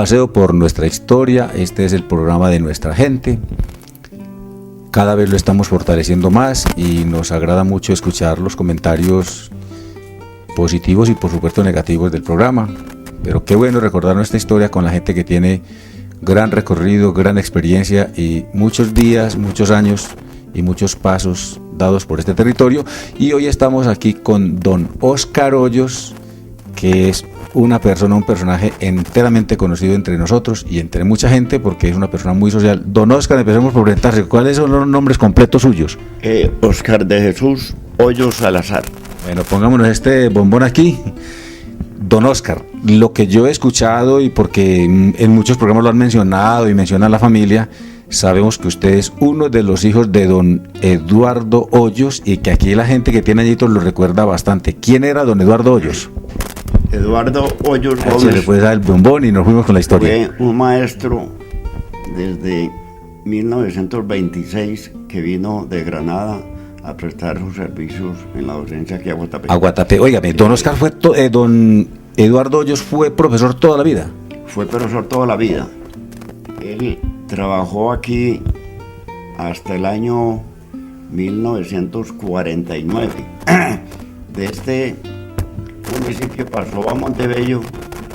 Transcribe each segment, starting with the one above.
paseo por nuestra historia. Este es el programa de nuestra gente. Cada vez lo estamos fortaleciendo más y nos agrada mucho escuchar los comentarios positivos y por supuesto negativos del programa. Pero qué bueno recordar nuestra historia con la gente que tiene gran recorrido, gran experiencia y muchos días, muchos años y muchos pasos dados por este territorio. Y hoy estamos aquí con don Óscar Hoyos, que es un personaje enteramente conocido entre nosotros y entre mucha gente porque es una persona muy social. Don Óscar, empecemos por presentarse. ¿Cuáles son los nombres completos suyos? Óscar de Jesús Hoyos Salazar. Bueno, pongámonos este bombón aquí. Don Óscar, lo que yo he escuchado y porque en muchos programas lo han mencionado y mencionan la familia, sabemos que usted es uno de los hijos de don Eduardo Hoyos y que aquí la gente que tiene añitos lo recuerda bastante. ¿Quién era don Eduardo Hoyos? Eduardo Hoyos Gómez. Se le puede dar el bombón y nos fuimos con la historia. Fue un maestro desde 1926 que vino de Granada a prestar sus servicios en la docencia aquí a Guatapé. A Guatapé. Óigame, don Óscar don Eduardo Hoyos fue profesor toda la vida. Fue profesor toda la vida. Él trabajó aquí hasta el año 1949. De este municipio pasó a Montebello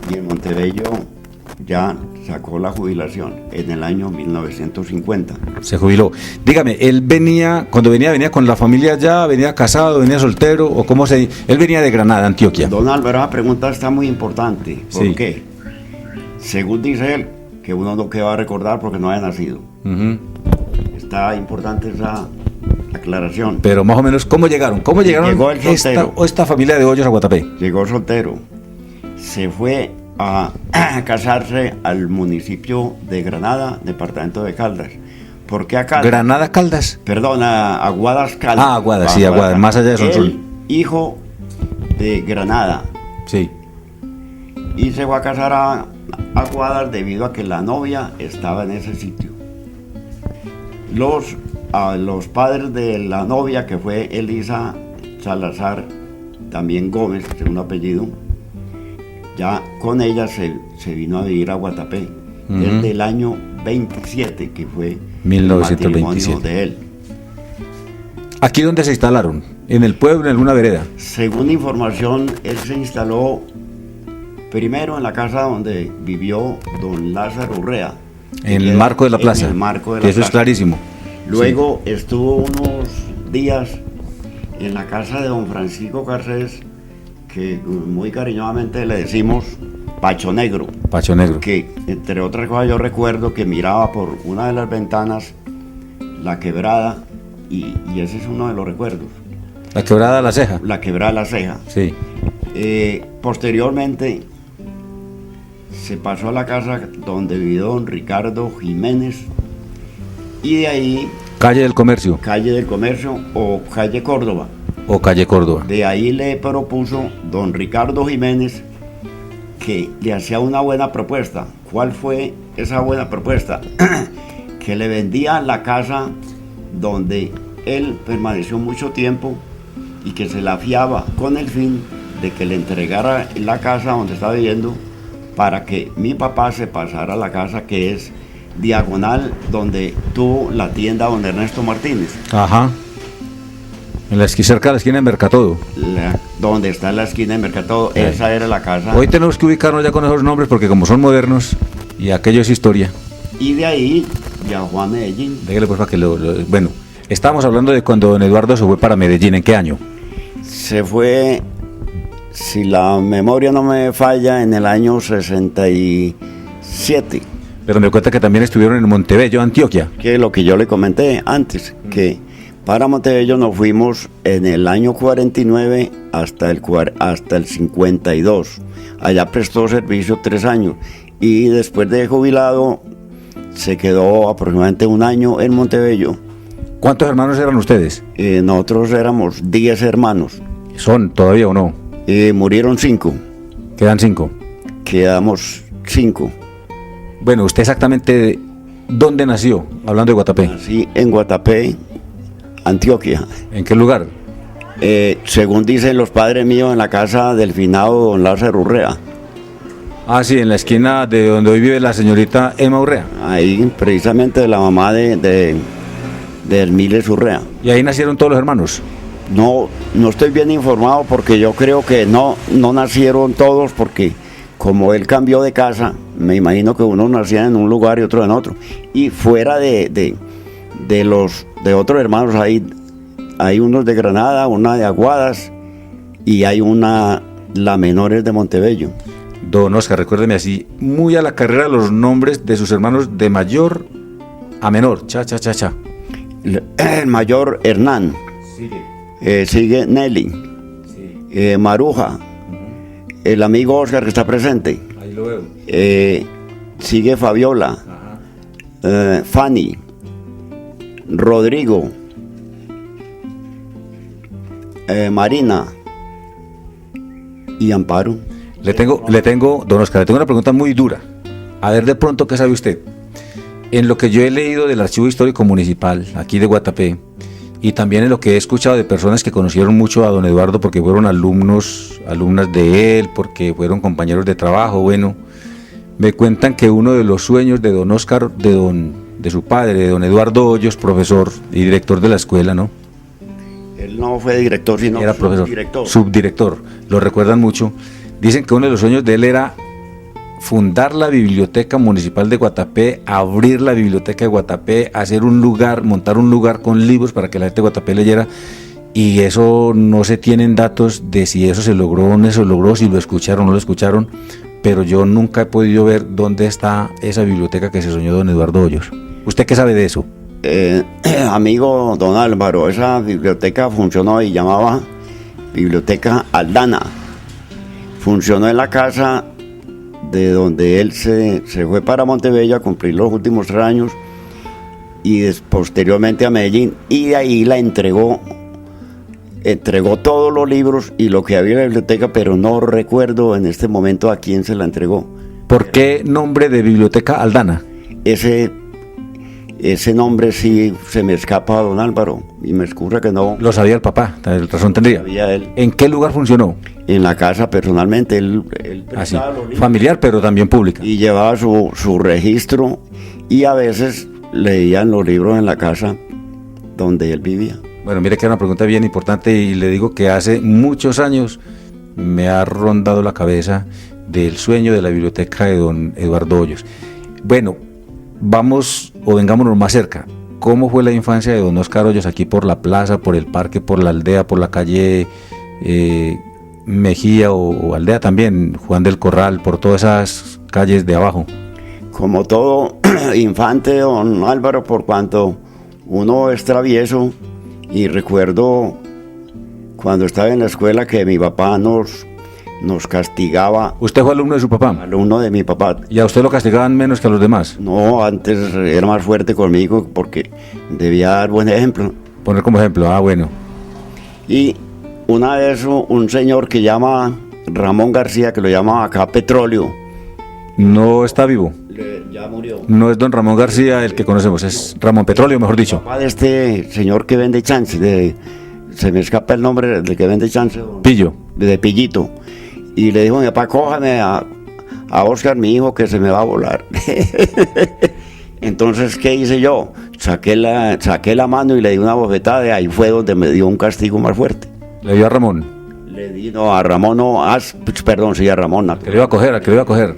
y en Montebello ya sacó la jubilación en el año 1950. Se jubiló. Dígame, él cuando venía con la familia ya, venía casado, venía soltero, o cómo se... Él venía de Granada, Antioquia. Don Álvaro, la pregunta está muy importante. ¿Por Sí. qué? Según dice él, que uno no queda a recordar porque no haya nacido. Uh-huh. Está importante esa aclaración. Pero más o menos, ¿cómo llegaron? ¿Cómo llegaron Llegó el soltero. esta familia de Hoyos a Guatapé? Llegó soltero. Se fue a casarse al municipio de Granada, departamento de Caldas. ¿Por qué a Caldas? ¿Granada Caldas? Perdón, a Aguadas Caldas. Ah, Aguadas, sí, Aguadas, más allá de Sonsol. Él, hijo de Granada. Sí. Y se fue a casar a Aguadas debido a que la novia estaba en ese sitio. Los padres de la novia, que fue Elisa Salazar, también Gómez, segundo apellido, ya con ella se vino a vivir a Guatapé. Uh-huh. Desde el año 27, que fue 1927. el matrimonio de él. ¿Aquí dónde se instalaron? ¿En el pueblo, en alguna vereda? Según información, él se instaló primero en la casa donde vivió don Lázaro Urrea. En el marco de la plaza. En el marco de la Eso plaza. es clarísimo. Luego estuvo unos días en la casa de don Francisco Garcés, que muy cariñosamente le decimos Pacho Negro. Pacho Negro. Que entre otras cosas yo recuerdo que miraba por una de las ventanas la quebrada y ese es uno de los recuerdos. La quebrada de la ceja. La quebrada de la ceja. Sí. Posteriormente se pasó a la casa donde vivió don Ricardo Jiménez y de ahí Calle del Comercio. calle del Comercio o calle Córdoba. O calle Córdoba. De ahí le propuso don Ricardo Jiménez que le hacía una buena propuesta. ¿Cuál fue esa buena propuesta? Que le vendía la casa donde él permaneció mucho tiempo y que se la fiaba con el fin de que le entregara la casa donde está viviendo para que mi papá se pasara a la casa que es diagonal donde tuvo la tienda don Ernesto Martínez. Ajá. Cerca de la esquina de Mercatodo. Donde está la esquina de Mercado, esa era la casa. Hoy tenemos que ubicarnos ya con esos nombres porque como son modernos y aquello es historia. Y de ahí viajó a Medellín. Déjale pues para que bueno, estábamos hablando de cuando don Eduardo se fue para Medellín. ¿En qué año? Se fue, si la memoria no me falla, en el año 67. Pero me cuenta que también estuvieron en Montebello, Antioquia. Que es lo que yo le comenté antes, que para Montebello nos fuimos en el año 49 hasta el 52. Allá prestó servicio 3 años y después de jubilado se quedó aproximadamente 1 año en Montebello. ¿Cuántos hermanos eran ustedes? Nosotros éramos 10 hermanos. ¿Son todavía o no? Murieron 5. Quedan 5. Quedamos 5. Bueno, ¿usted exactamente dónde nació? Hablando de Guatapé. Nací en Guatapé, Antioquia. ¿En qué lugar? Según dicen los padres míos, en la casa del finado don Lázaro Urrea. Ah, sí, en la esquina de donde hoy vive la señorita Emma Urrea. Ahí, precisamente, la mamá de Hermiles Urrea. ¿Y ahí nacieron todos los hermanos? No, no estoy bien informado porque yo creo que no nacieron todos porque como él cambió de casa, me imagino que unos nacían en un lugar y otros en otro. Y fuera de otros hermanos hay unos de Granada, una de Aguadas y hay la menor es de Montebello. Don Oscar, recuérdeme así, muy a la carrera los nombres de sus hermanos de mayor a menor. Cha. El mayor Hernán. Sigue Nelly. Sí. Maruja. El amigo Oscar que está presente. Ahí lo veo. Sigue Fabiola. Fanny. Rodrigo. Marina. Y Amparo. Le tengo, don Oscar, le tengo una pregunta muy dura. A ver, de pronto, ¿qué sabe usted? En lo que yo he leído del Archivo Histórico Municipal, aquí de Guatapé, y también en lo que he escuchado de personas que conocieron mucho a don Eduardo porque fueron alumnas de él, porque fueron compañeros de trabajo, bueno, me cuentan que uno de los sueños de don Oscar, de su padre, de don Eduardo Hoyos, profesor y director de la escuela, ¿no? Él no fue director, sino era profesor, subdirector, lo recuerdan mucho. Dicen que uno de los sueños de él era fundar la Biblioteca Municipal de Guatapé, abrir la Biblioteca de Guatapé, hacer un lugar, montar un lugar con libros para que la gente de Guatapé leyera, y eso no se tienen datos de si eso se logró o no se logró, si lo escucharon o no lo escucharon, pero yo nunca he podido ver dónde está esa biblioteca que se soñó don Eduardo Hoyos. ¿Usted qué sabe de eso? Amigo don Álvaro, esa biblioteca funcionó y llamaba Biblioteca Aldana. Funcionó en la casa de donde él se fue para Montebello a cumplir los últimos 3 años y posteriormente a Medellín, y de ahí la entregó todos los libros y lo que había en la biblioteca, pero no recuerdo en este momento a quién se la entregó. ¿Por qué nombre de Biblioteca Aldana? Ese nombre sí se me escapa a don Álvaro y me excusa que no. Lo sabía el papá, razón tendría. Sabía él. ¿En qué lugar funcionó? En la casa personalmente, él así, familiar pero también pública. Y llevaba su registro y a veces leían los libros en la casa donde él vivía. Bueno, mire que era una pregunta bien importante y le digo que hace muchos años me ha rondado la cabeza del sueño de la biblioteca de don Eduardo Hoyos. Bueno, vamos o vengámonos más cerca. ¿Cómo fue la infancia de don Oscar Hoyos aquí por la plaza, por el parque, por la aldea, por la calle Mejía o aldea también, Juan del Corral, por todas esas calles de abajo? Como todo infante, don Álvaro, por cuanto uno es travieso, y recuerdo cuando estaba en la escuela que mi papá nos castigaba. ¿Usted fue alumno de su papá? Alumno de mi papá. ¿Y a usted lo castigaban menos que a los demás? No, antes era más fuerte conmigo porque debía dar buen ejemplo. Poner como ejemplo, bueno. Y una vez un señor que llama Ramón García, que lo llama acá Petróleo. ¿No está vivo? Ya murió. No es don Ramón García el que conocemos, es Ramón Petróleo, mejor dicho. Papá de este señor que vende chance, se me escapa el nombre del que vende chance. Pillo. De Pillito. Y le dijo a mi papá, cójame a Oscar, mi hijo, que se me va a volar. Entonces, ¿qué hice yo? Saqué la mano y le di una bofetada, y ahí fue donde me dio un castigo más fuerte. ¿Le dio a Ramón? Le di, no, a Ramón no, perdón, sí, a Ramón. ¿A que le iba a coger? ¿A que le iba a coger?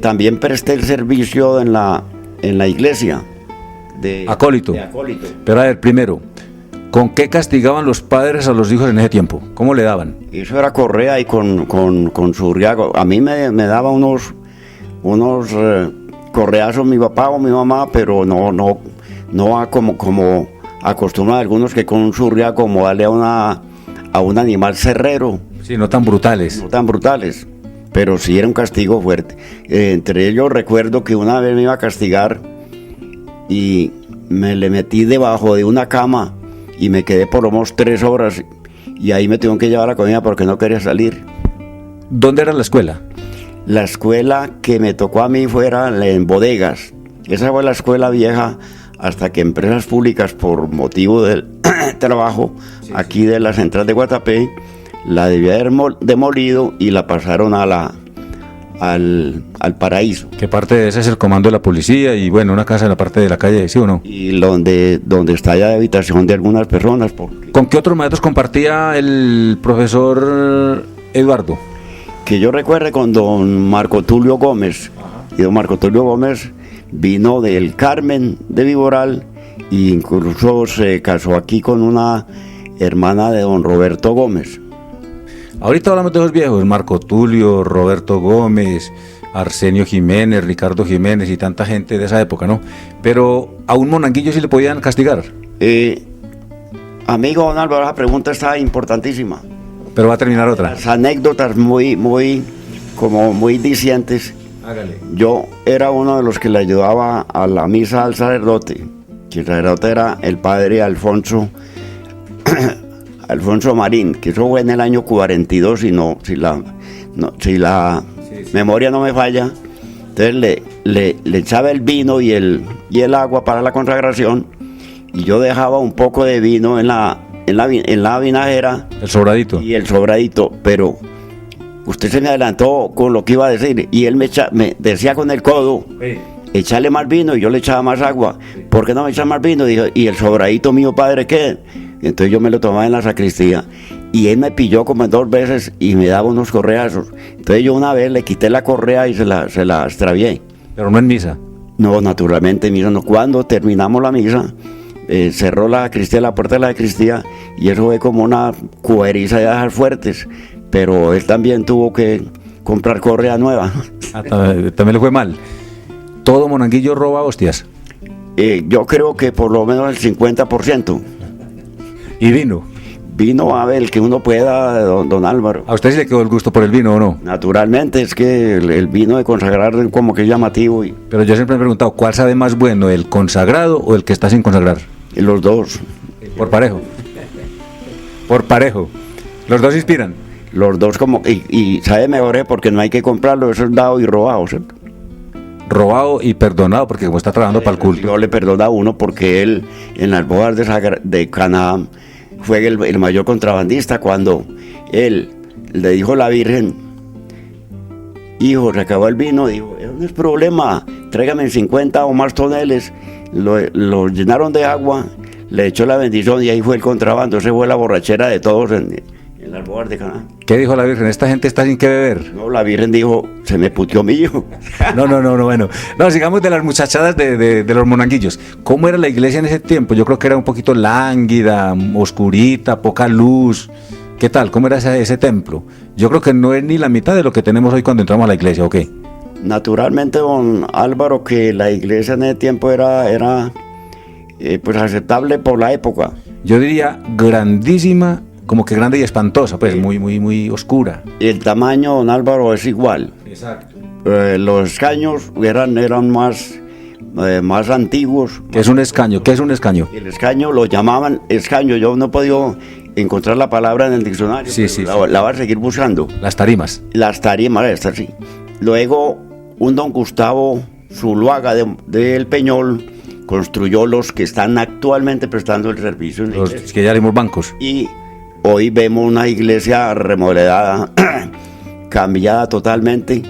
También presté el servicio en la iglesia. Acólito. De acólito. Pero a ver, primero, ¿con qué castigaban los padres a los hijos en ese tiempo? ¿Cómo le daban? Eso era correa y con surriago. A mí me daba unos correazos mi papá o mi mamá, pero no como acostumbran algunos que con un surriago como darle a un animal cerrero. Sí, no tan brutales. No tan brutales, pero sí era un castigo fuerte. Entre ellos recuerdo que una vez me iba a castigar y me le metí debajo de una cama y me quedé por lo menos 3 horas y ahí me tuvieron que llevar la comida porque no quería salir. ¿Dónde era la escuela? La escuela que me tocó a mí fuera en Bodegas. Esa fue la escuela vieja hasta que empresas públicas, por motivo del trabajo aquí de la central de Guatapé, la debía haber demolido y la pasaron a al Paraíso. ¿Qué parte de ese es el comando de la policía? Y bueno, una casa en la parte de la calle, ¿sí o no? Y donde está ya la habitación de algunas personas. ¿Con qué otros maestros compartía el profesor Eduardo? Que yo recuerde con don Marco Tulio Gómez. Y don Marco Tulio Gómez vino del Carmen de Viboral e incluso se casó aquí con una hermana de don Roberto Gómez. Ahorita hablamos de los viejos, Marco Tulio, Roberto Gómez, Arsenio Jiménez, Ricardo Jiménez y tanta gente de esa época, ¿no? Pero a un monanguillo sí le podían castigar. Amigo don Álvaro, la pregunta está importantísima. Pero va a terminar otra. Las anécdotas muy dicientes. Hágale. Yo era uno de los que le ayudaba a la misa al sacerdote, que el sacerdote era el padre Alfonso Marín, que eso fue en el año 42, si la memoria no me falla. Entonces le echaba el vino y el agua para la consagración, y yo dejaba un poco de vino en la vinajera. El sobradito. Y el sobradito, pero usted se me adelantó con lo que iba a decir, y él me decía con el codo, sí, échale más vino, y yo le echaba más agua. Sí. ¿Por qué no me echas más vino? Dijo, ¿y el sobradito mío, padre, qué? Entonces yo me lo tomaba en la sacristía, y él me pilló como 2 veces y me daba unos correazos. Entonces yo una vez le quité la correa y se la extravié. ¿Pero no en misa? No, naturalmente en misa no. Cuando terminamos la misa, cerró la puerta de la sacristía, y eso fue como una cueriza de dejar fuertes, pero él también tuvo que comprar correa nueva. También le fue mal. ¿Todo monanguillo roba hostias? Yo creo que por lo menos el 50%. ¿Y vino? Vino, a ver, el que uno pueda, don Álvaro. ¿A usted sí le quedó el gusto por el vino o no? Naturalmente, es que el vino de consagrar como que es llamativo. Pero yo siempre me he preguntado, ¿cuál sabe más bueno, el consagrado o el que está sin consagrar? Los dos. Por parejo. Por parejo. Los dos inspiran. Los dos como... Y sabe mejor, porque no hay que comprarlo, eso es dado y robado, ¿cierto? Robado y perdonado, porque como está trabajando para el culto. Yo le perdono a uno porque él, en las bodas de Canaán, fue el mayor contrabandista. Cuando él le dijo a la Virgen, hijo, se acabó el vino, dijo, eso no es problema, tráigame 50 o más toneles. Lo llenaron de agua, le echó la bendición, y ahí fue el contrabando. Esa fue la borrachera de todos en las bodas de Canaán. ¿Qué dijo la Virgen? ¿Esta gente está sin qué beber? No, la Virgen dijo, se me puteó mi hijo. No, bueno. No, sigamos de las muchachadas de los monanguillos. ¿Cómo era la iglesia en ese tiempo? Yo creo que era un poquito lánguida, oscurita, poca luz. ¿Qué tal? ¿Cómo era ese templo? Yo creo que no es ni la mitad de lo que tenemos hoy cuando entramos a la iglesia, ¿o qué? Naturalmente, don Álvaro, que la iglesia en ese tiempo era pues aceptable por la época. Yo diría grandísima, como que grande y espantosa, pues, sí. muy oscura. El tamaño, don Álvaro, es igual. Exacto. Los escaños eran más antiguos. ¿Qué es un escaño? ¿Qué es un escaño? El escaño lo llamaban escaño. Yo no he podido encontrar la palabra en el diccionario. Sí. La voy a seguir buscando. Las tarimas. Las tarimas, estas sí. Luego, un don Gustavo Zuluaga del Peñol construyó los que están actualmente prestando el servicio. Los que ya vimos bancos. Y hoy vemos una iglesia remodelada, cambiada totalmente.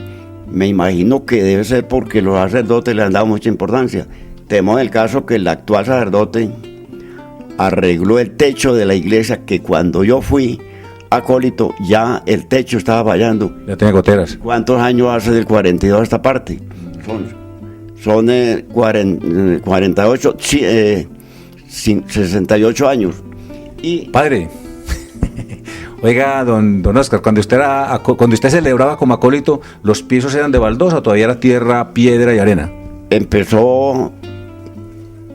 Me imagino que debe ser porque los sacerdotes le han dado mucha importancia. Tenemos el caso que el actual sacerdote arregló el techo de la iglesia, que cuando yo fui acólito ya el techo estaba fallando. Ya tiene goteras. ¿Cuántos años hace del 42 a esta parte? Son 48, 68 años. Y padre, oiga, don Oscar, cuando usted celebraba como acólito, ¿los pisos eran de baldosa o todavía era tierra, piedra y arena? Empezó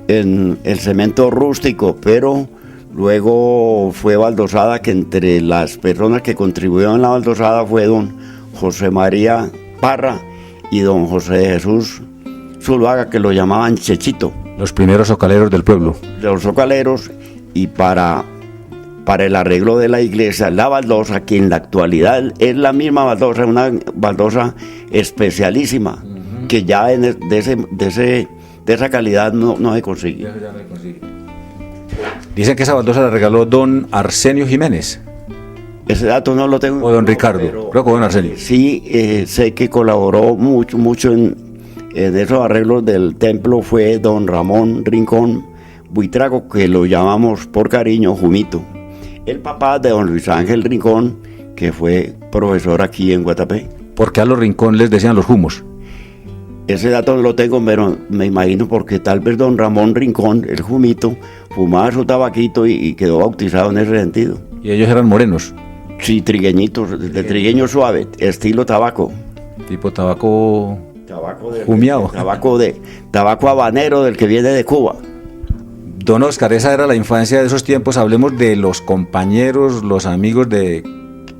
en el cemento rústico, pero luego fue baldosada, que entre las personas que contribuyeron en la baldosada fue don José María Parra y don José Jesús Zuluaga, que lo llamaban Chechito. Los primeros socaleros del pueblo. Los socaleros. Y para el arreglo de la iglesia, la baldosa, que en la actualidad es la misma baldosa, una baldosa especialísima, que ya de esa calidad no se consigue. Dicen que esa baldosa la regaló don Arsenio Jiménez. Ese dato no lo tengo. O don Ricardo, creo que don Arsenio. Sí, sé que colaboró mucho en esos arreglos del templo fue don Ramón Rincón Buitrago, que lo llamamos por cariño Jumito, el papá de don Luis Ángel Rincón, que fue profesor aquí en Guatapé. ¿Por qué a los Rincón les decían los Jumos? Ese dato no lo tengo, pero me imagino porque tal vez don Ramón Rincón, el Jumito, fumaba su tabaquito y quedó bautizado en ese sentido. ¿Y ellos eran morenos? Sí, trigueñitos, de trigueño suave, estilo tabaco. Tipo tabaco humeado. Tabaco habanero del que viene de Cuba. Don Oscar, esa era la infancia de esos tiempos. Hablemos de los compañeros, los amigos que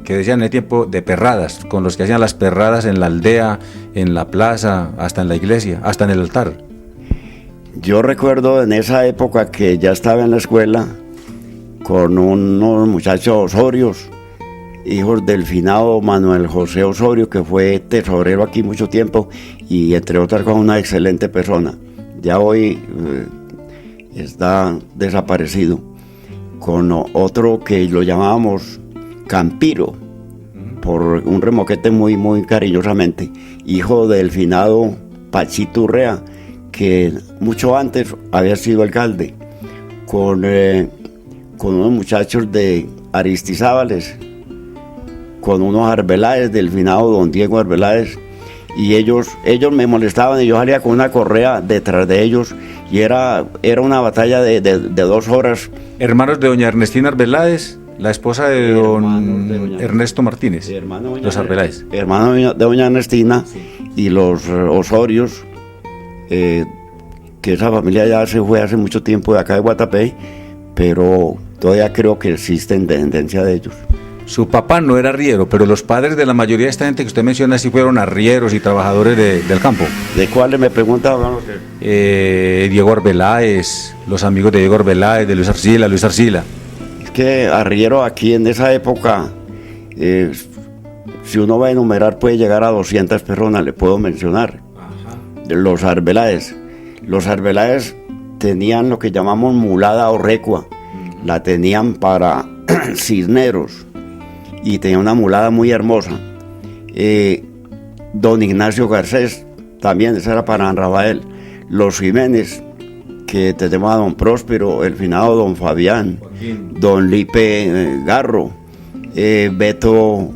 decían en el tiempo de perradas, con los que hacían las perradas en la aldea, en la plaza, hasta en la iglesia, hasta en el altar. Yo recuerdo en esa época que ya estaba en la escuela con unos muchachos Osorios, hijos del finado Manuel José Osorio, que fue tesorero aquí mucho tiempo y entre otras cosas una excelente persona. Ya hoy está desaparecido. Con otro que lo llamábamos Campiro, por un remoquete muy cariñosamente, hijo del finado Pachito Urrea, que mucho antes había sido alcalde, con unos muchachos de Aristizábales, con unos Arbeláez del finado don Diego Arbeláez, y ellos me molestaban y yo salía con una correa detrás de ellos y era una batalla de 2 horas. Hermanos de doña Ernestina Arbeláez, la esposa de don Ernesto Martínez, los Arbeláez. Hermano de doña Ernestina, sí. Y los Osorios, que esa familia ya se fue hace mucho tiempo de acá de Guatapé, pero todavía creo que existen descendencia de ellos. Su papá no era arriero, pero los padres de la mayoría de esta gente que usted menciona sí fueron arrieros y trabajadores del campo. ¿De cuáles me preguntaba? Diego Arbeláez, los amigos de Diego Arbeláez, de Luis Arcila. Es que arriero aquí en esa época, si uno va a enumerar puede llegar a 200 personas, le puedo mencionar. Ajá. Los Arbeláez. Los Arbeláez tenían lo que llamamos mulada o recua, la tenían para Cisneros. Y tenía una mulada muy hermosa. Don Ignacio Garcés, también, esa era para Rafael. Los Jiménez, que tenemos a don Próspero, el finado don Fabián, don Lipe Garro, Beto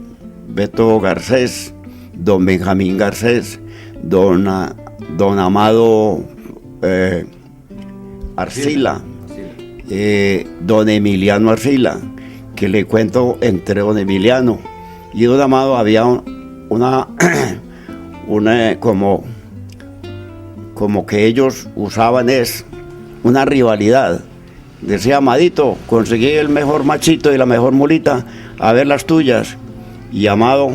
Garcés, don Benjamín Garcés, don Amado Arcila, don Emiliano Arcila, que le cuento entre don Emiliano y don Amado había una como que ellos usaban una rivalidad. Decía: Amadito, conseguí el mejor machito y la mejor mulita, a ver las tuyas. Y Amado,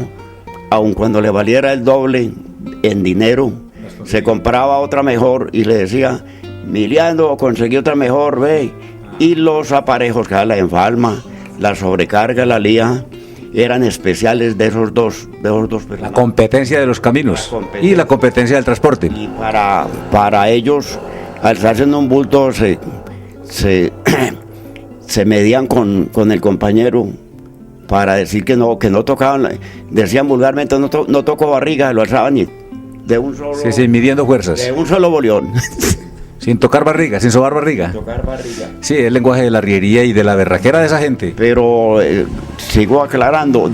aun cuando le valiera el doble en dinero, se compraba otra mejor y le decía: Emiliano, conseguí otra mejor, ve. Y los aparejos, que era la enfalma, la sobrecarga, la lía, eran especiales de esos dos personajes. La competencia de los caminos y la competencia del transporte. Y para ellos, alzarse en un bulto, se medían con el compañero para decir que no tocaban, decían vulgarmente: no toco barriga, lo alzaban y de un solo... Sí, midiendo fuerzas. De un solo boleón. Sin tocar barriga, sin sobar barriga. Sin tocar barriga. Sí, el lenguaje de la arriería y de la berraquera de esa gente. Pero sigo aclarando,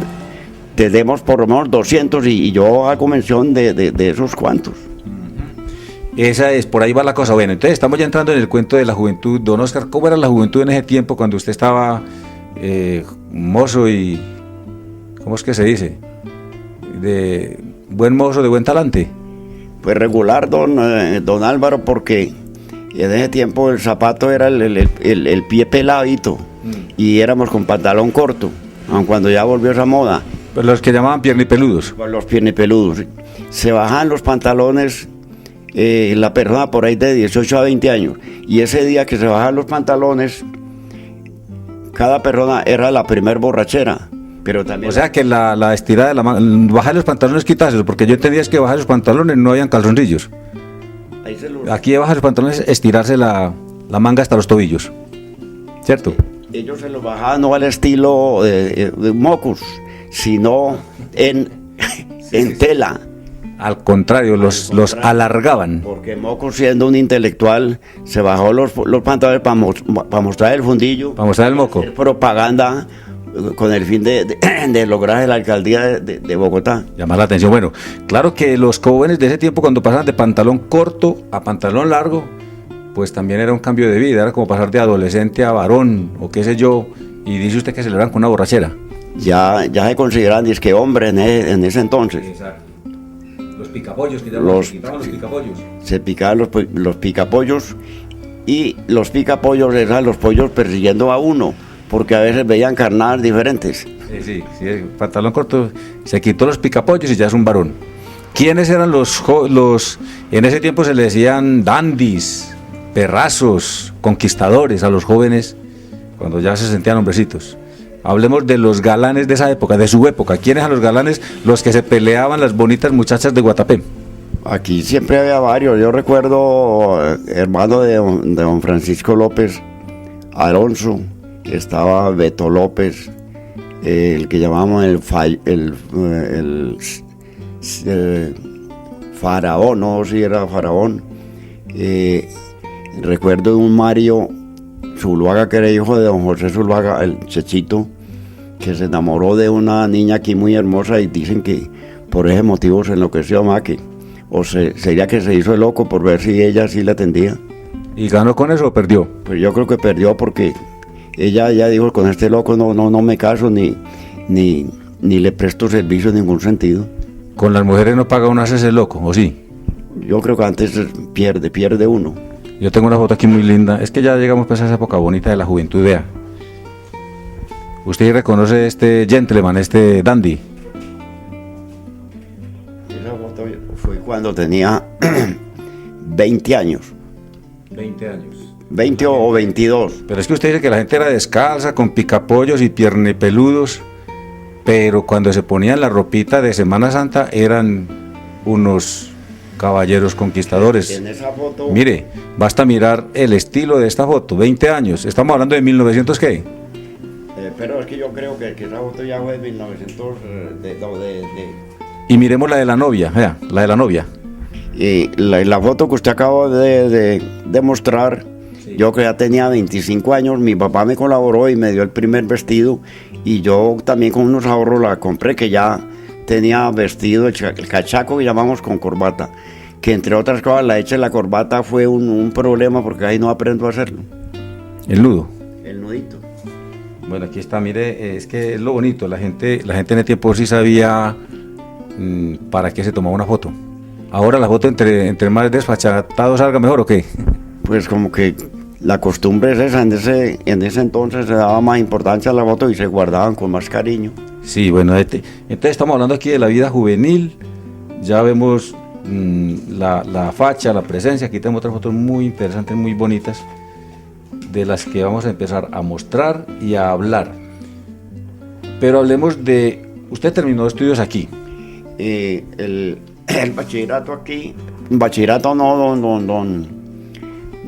tenemos por lo menos 200 y yo hago mención de esos cuantos. Esa es, por ahí va la cosa. Bueno, entonces estamos ya entrando en el cuento de la juventud. Don Oscar, ¿cómo era la juventud en ese tiempo cuando usted estaba mozo y... ¿cómo es que se dice? De buen mozo, de buen talante. Pues regular, don Álvaro, porque... en ese tiempo el zapato era el pie peladito y éramos con pantalón corto, aun cuando ya volvió esa moda. Pues los que llamaban piernipeludos. Los piernipeludos. Se bajaban los pantalones, la persona por ahí de 18 a 20 años. Y ese día que se bajaban los pantalones, cada persona era la primer borrachera. Pero también... O sea que la estirada de la mano, bajar los pantalones, quitárselos, porque yo entendía que bajar los pantalones no habían calzoncillos. Aquí bajar los pantalones, estirarse la manga hasta los tobillos, ¿cierto? ellos se los bajaban no al estilo de mocus, sino en tela. Al contrario, los alargaban. Porque Mocus, siendo un intelectual, se bajó los pantalones para mostrar el fundillo. Para mostrar el moco. Hacer propaganda con el fin de lograr la alcaldía de Bogotá. Llamar la atención. Bueno, claro que los jóvenes de ese tiempo, cuando pasaban de pantalón corto a pantalón largo, pues también era un cambio de vida. Era como pasar de adolescente a varón, o qué sé yo. Y dice usted que celebran con una borrachera. Ya se consideran disque hombre en ese entonces. Exacto. Los picapollos, los picapollos. Se picaban los picapollos, y los picapollos eran los pollos persiguiendo a uno, porque a veces veían carnadas diferentes. Sí, el pantalón corto, se quitó los picapollos y ya es un varón. ¿Quiénes eran los en ese tiempo se le decían dandis, perrazos, conquistadores a los jóvenes, cuando ya se sentían hombrecitos? Hablemos de los galanes de esa época, de su época. ¿Quiénes eran los galanes? Los que se peleaban las bonitas muchachas de Guatapé. Aquí siempre había varios. Yo recuerdo, hermano de don Francisco López, Alonso, estaba Beto López, el que llamamos el faraón, no, si era faraón. Recuerdo de un Mario Zuluaga, que era hijo de don José Zuluaga, el Chechito, que se enamoró de una niña aquí muy hermosa, y dicen que por ese motivo se enloqueció a Maqui, sería que se hizo el loco por ver si ella sí le atendía. ¿Y ganó con eso o perdió? Pues yo creo que perdió, porque ella ya dijo, con este loco no me caso ni le presto servicio en ningún sentido. ¿Con las mujeres no paga uno hacerse loco, o sí? Yo creo que antes pierde uno. Yo tengo una foto aquí muy linda. Es que ya llegamos pues a esa época bonita de la juventud, vea. ¿Usted reconoce este gentleman, este dandy? Esa foto fue cuando tenía 20 años. 20 años. 20 o 22. Pero es que usted dice que la gente era descalza, con picapollos y piernepeludos, pero cuando se ponían la ropita de Semana Santa eran unos caballeros conquistadores. En esa foto... Mire, basta mirar el estilo de esta foto, 20 años, estamos hablando de 1900, ¿qué? Pero es que yo creo que esa foto ya fue de 1900... Y miremos la de la novia, vea, la de la novia. Y la foto que usted acaba de mostrar, sí. Yo que ya tenía 25 años, mi papá me colaboró y me dio el primer vestido, y yo también con unos ahorros la compré, que ya tenía vestido, el cachaco que llamamos con corbata, que entre otras cosas la hecha de la corbata fue un problema, porque ahí no aprendo a hacerlo. El nudo. El nudito. Bueno, aquí está, mire, es que es lo bonito, la gente en el tiempo sí sabía para qué se tomaba una foto. Ahora la foto entre más desfachatado salga mejor, ¿o qué? Pues como que la costumbre es esa, en ese entonces se daba más importancia a la foto y se guardaban con más cariño. Sí, bueno, entonces estamos hablando aquí de la vida juvenil, ya vemos la facha, la presencia, aquí tenemos otras fotos muy interesantes, muy bonitas, de las que vamos a empezar a mostrar y a hablar. Pero hablemos de, usted terminó estudios aquí. El bachillerato aquí, bachillerato no,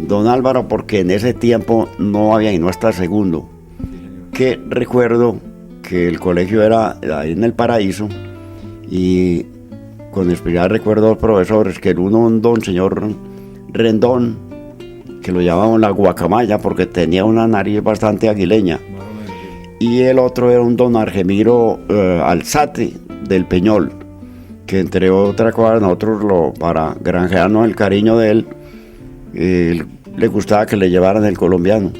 don Álvaro, porque en ese tiempo no había, y no hasta segundo, que recuerdo que el colegio era ahí en el Paraíso, y con especial recuerdo a los profesores, que uno un don señor Rendón, que lo llamaban la guacamaya porque tenía una nariz bastante aguileña, y el otro era un don Argemiro Alzate del Peñol, que entre otras cosas nosotros para granjearnos el cariño de él, le gustaba que le llevaran el colombiano.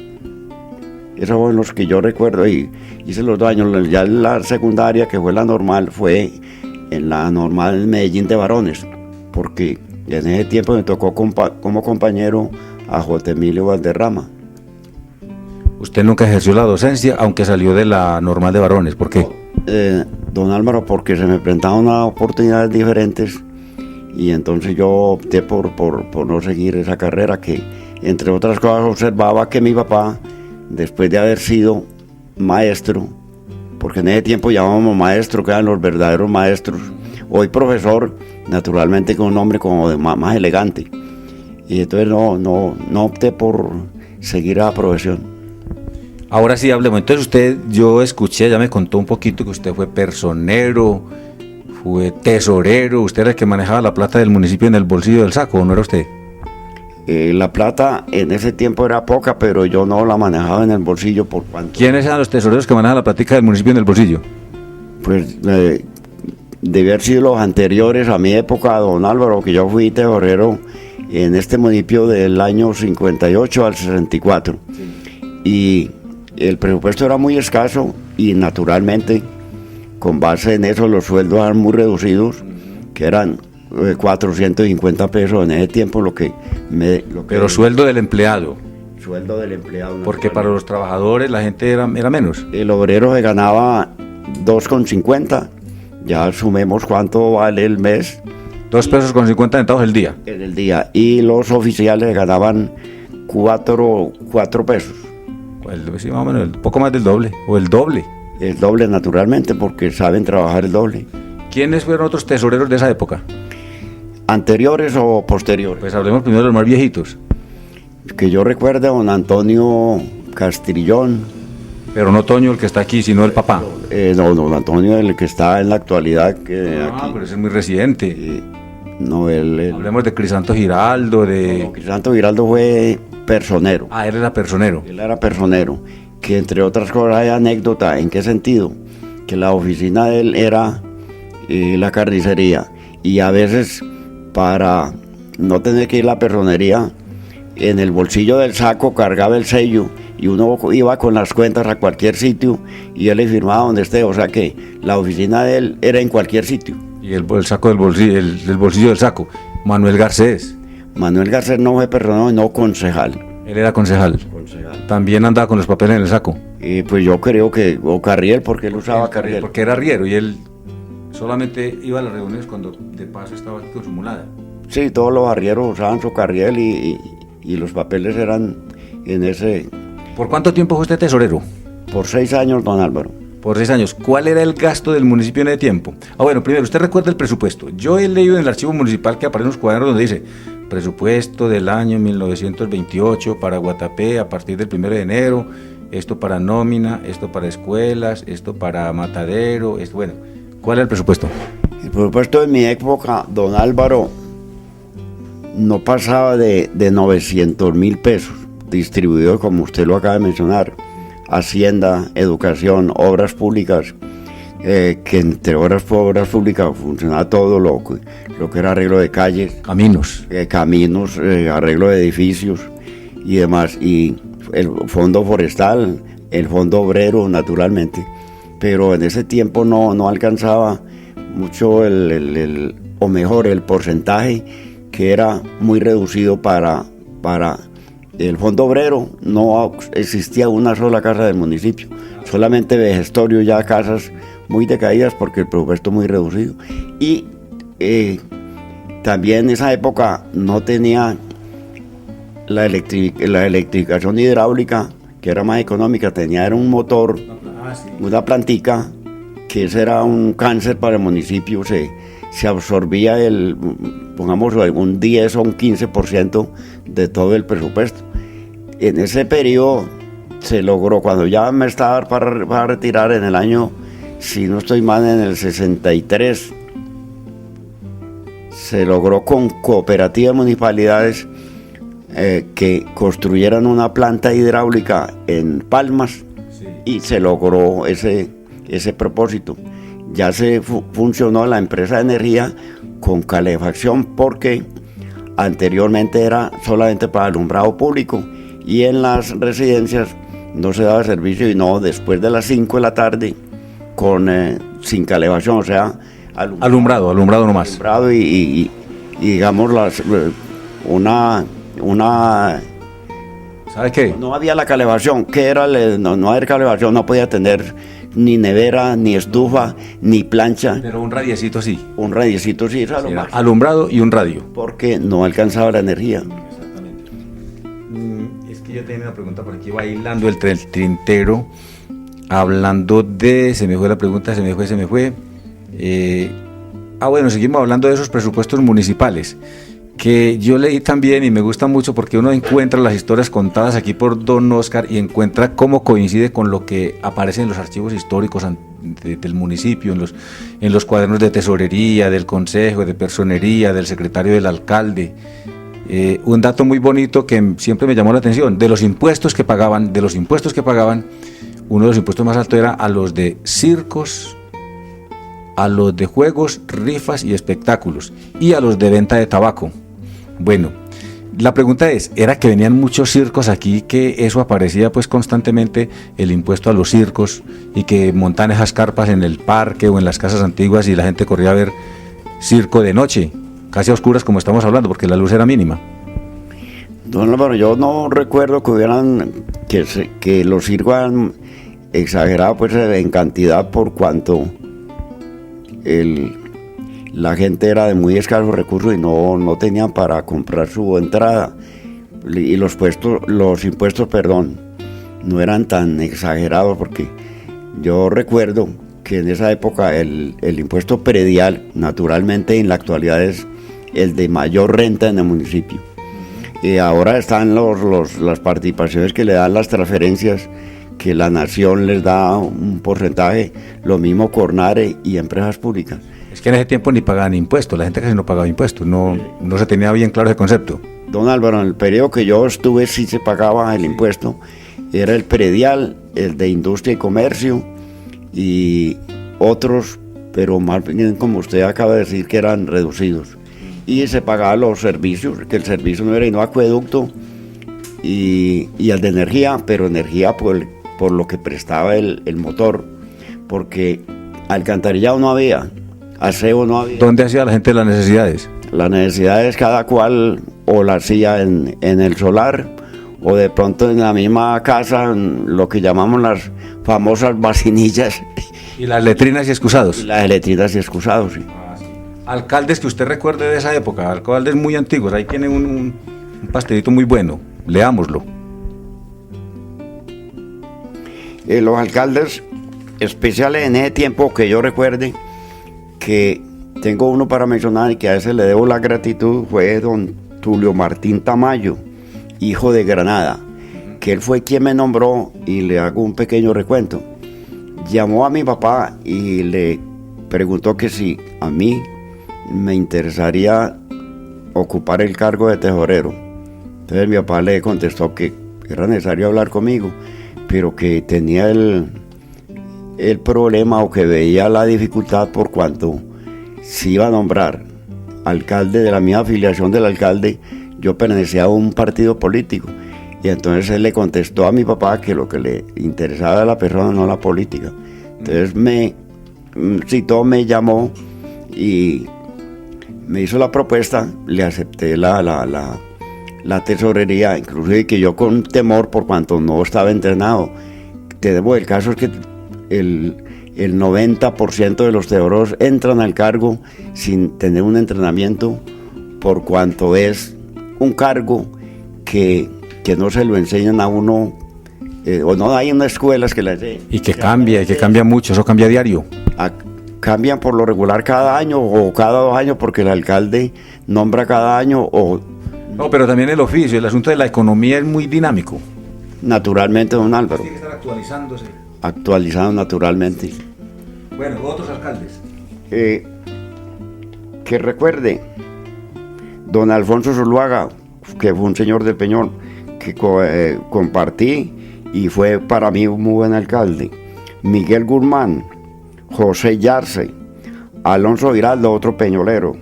Esos fueron los que yo recuerdo, y hice los 2 años. Ya la secundaria, que fue la normal, fue en la normal Medellín de varones, porque en ese tiempo me tocó como compañero a J. Emilio Valderrama. Usted nunca ejerció la docencia, aunque salió de la normal de varones, ¿por qué? Don Álvaro, porque se me presentaban unas oportunidades diferentes, y entonces yo opté por no seguir esa carrera, que entre otras cosas observaba que mi papá, después de haber sido maestro, porque en ese tiempo llamábamos maestro, que eran los verdaderos maestros, hoy profesor, naturalmente con un nombre como más elegante, y entonces no opté por seguir a la profesión. Ahora sí, hablemos. Entonces usted, yo escuché, ya me contó un poquito que usted fue personero, fue tesorero, usted era el que manejaba la plata del municipio en el bolsillo del saco, ¿o no era usted? La plata en ese tiempo era poca, pero yo no la manejaba en el bolsillo por cuanto. ¿Quiénes eran los tesoreros que manejaban la plática del municipio en el bolsillo? Pues debe haber sido los anteriores a mi época, don Álvaro, que yo fui tesorero en este municipio del año 58 al 64. Y el presupuesto era muy escaso y naturalmente, con base en eso, los sueldos eran muy reducidos, que eran 450 pesos en ese tiempo, Pero sueldo del empleado. Sueldo del empleado. Porque para los trabajadores la gente era menos. El obrero se ganaba 2,50, ya sumemos cuánto vale el mes. 2 pesos con 50 centavos el día. En el día. Y los oficiales ganaban 4 pesos. Sí, más o menos, poco más del doble, o el doble. El doble naturalmente, porque saben trabajar el doble. ¿Quiénes fueron otros tesoreros de esa época? ¿Anteriores o posteriores? Pues hablemos primero de los más viejitos. Que yo recuerde, don Antonio Castrillón. Pero no Toño el que está aquí, sino el papá. No, don Antonio el que está en la actualidad. Aquí. Pero ese es muy reciente. No, hablemos de Crisanto Giraldo, No, Crisanto Giraldo fue personero. Él era personero. Él era personero. Que entre otras cosas hay anécdota. ¿En qué sentido? Que la oficina de él era la carnicería. Y a veces, para no tener que ir a la personería, en el bolsillo del saco cargaba el sello y uno iba con las cuentas a cualquier sitio y él le firmaba donde esté. O sea que la oficina de él era en cualquier sitio. Y el saco del bolsillo, el bolsillo del saco. Manuel Garcés. Manuel Garcés no fue personero, no concejal. Él era concejal. También andaba con los papeles en el saco. Pues yo creo que, o carriel, porque él usaba carriel. Porque era arriero y él solamente iba a las reuniones cuando de paso estaba aquí con su mulada. Sí, todos los arrieros usaban su carriel y los papeles eran en ese. ¿Por cuánto tiempo fue usted tesorero? Por 6 años, don Álvaro. Por 6 años. ¿Cuál era el gasto del municipio en ese tiempo? Bueno, primero, usted recuerda el presupuesto. Yo he leído en el archivo municipal que aparecen unos cuadernos donde dice presupuesto del año 1928 para Guatapé a partir del 1 de enero, esto para nómina, esto para escuelas, esto para matadero, esto, bueno. ¿Cuál era el presupuesto? El presupuesto de mi época, don Álvaro, no pasaba de 900.000 pesos, distribuido como usted lo acaba de mencionar. Hacienda, educación, obras públicas, que entre obras públicas funcionaba todo lo que era arreglo de calles, caminos, arreglo de edificios y demás, y el fondo forestal, el fondo obrero naturalmente, pero en ese tiempo no alcanzaba mucho o mejor el porcentaje, que era muy reducido para el fondo obrero. No existía una sola casa del municipio, solamente vejestorio, ya casas muy decaídas porque el presupuesto muy reducido. Y también en esa época no tenía la electrificación hidráulica, que era más económica, era un motor, una plantica, que ese era un cáncer para el municipio. Se absorbía pongamos un 10 o un 15% de todo el presupuesto. En ese periodo se logró, cuando ya me estaba para retirar en el año, si no estoy mal, en el 63, se logró con cooperativas de municipalidades que construyeran una planta hidráulica en Palmas, sí. Y se logró ese propósito. Ya se funcionó la empresa de energía con calefacción, porque anteriormente era solamente para alumbrado público y en las residencias no se daba servicio, y no después de las 5 de la tarde sin calefacción, o sea, alumbrado nomás. Alumbrado y digamos una ¿sabe qué? No había la calefacción. ¿Qué era? No había calefacción, no podía tener ni nevera, ni estufa, ni plancha. Pero un radiecito sí. Un radiecito sí, era lo más. Alumbrado y un radio. Porque no alcanzaba la energía. Exactamente. Es que yo tenía una pregunta por aquí, va hilando el tintero, hablando de... Se me fue la pregunta, se me fue. Bueno, seguimos hablando de esos presupuestos municipales. que yo leí también y me gusta mucho porque uno encuentra las historias contadas aquí por don Oscar y encuentra cómo coincide con lo que aparece en los archivos históricos del municipio, en los cuadernos de tesorería, del consejo, de personería, del secretario del alcalde. Un dato muy bonito que siempre me llamó la atención, de los impuestos que pagaban, uno de los impuestos más altos era a los de circos, a los de juegos, rifas y espectáculos, y a los de venta de tabaco. Bueno, la pregunta es, ¿era que venían muchos circos aquí, que eso aparecía pues constantemente, el impuesto a los circos, y que montan esas carpas en el parque o en las casas antiguas y la gente corría a ver circo de noche, casi a oscuras como estamos hablando, porque la luz era mínima? Don Álvaro, yo no recuerdo que los circos han exagerado pues en cantidad, por cuanto la gente era de muy escasos recursos y no tenían para comprar su entrada, y los impuestos, no eran tan exagerados, porque yo recuerdo que en esa época el impuesto predial, naturalmente en la actualidad es el de mayor renta en el municipio, y ahora están las participaciones que le dan las transferencias, que la nación les da un porcentaje, lo mismo Cornare y empresas públicas. Es que en ese tiempo ni pagaban impuestos, la gente casi no pagaba impuestos, no se tenía bien claro ese concepto. Don Álvaro, en el periodo que yo estuve sí se pagaba el impuesto, era el predial, el de industria y comercio y otros, pero más bien como usted acaba de decir, que eran reducidos. Y se pagaban los servicios, que el servicio no era acueducto y el de energía, pero energía por lo que prestaba el motor, porque alcantarillado no había, aseo no había. ¿Dónde hacía la gente las necesidades? Las necesidades cada cual o la hacía en el solar, o de pronto en la misma casa, en lo que llamamos las famosas vacinillas. ¿Y las letrinas y excusados? Y las letrinas y excusados, sí. Alcaldes que usted recuerde de esa época, alcaldes muy antiguos, ahí tienen un pastelito muy bueno, leámoslo. Los alcaldes especiales en ese tiempo que yo recuerde, que tengo uno para mencionar y que a ese le debo la gratitud, fue don Tulio Martín Tamayo, hijo de Granada, que él fue quien me nombró, y le hago un pequeño recuento. Llamó a mi papá y le preguntó que si a mí me interesaría ocupar el cargo de tesorero. Entonces mi papá le contestó que era necesario hablar conmigo, pero que tenía el problema, o que veía la dificultad, por cuanto si iba a nombrar alcalde de la misma afiliación del alcalde, yo pertenecía a un partido político, y entonces él le contestó a mi papá que lo que le interesaba a la persona, no la política. Entonces me citó, me llamó y me hizo la propuesta, le acepté la tesorería, inclusive que yo con temor, por cuanto no estaba entrenado. Te debo, el caso es que el 90% de los tesoreros entran al cargo sin tener un entrenamiento, por cuanto es un cargo que no se lo enseñan a uno, o no hay unas escuelas que le enseñen. Y que cambia mucho, eso cambia diario. Cambian por lo regular cada año o cada 2 años, porque el alcalde nombra cada año o... No, pero también el oficio, el asunto de la economía es muy dinámico. Naturalmente, don Álvaro. Tiene que estar actualizándose. Actualizado naturalmente. Bueno, otros alcaldes. Que recuerde, don Alfonso Zuluaga, que fue un señor de Peñón, que compartí y fue para mí un muy buen alcalde. Miguel Guzmán, José Yarse, Alonso Giraldo, otro peñolero.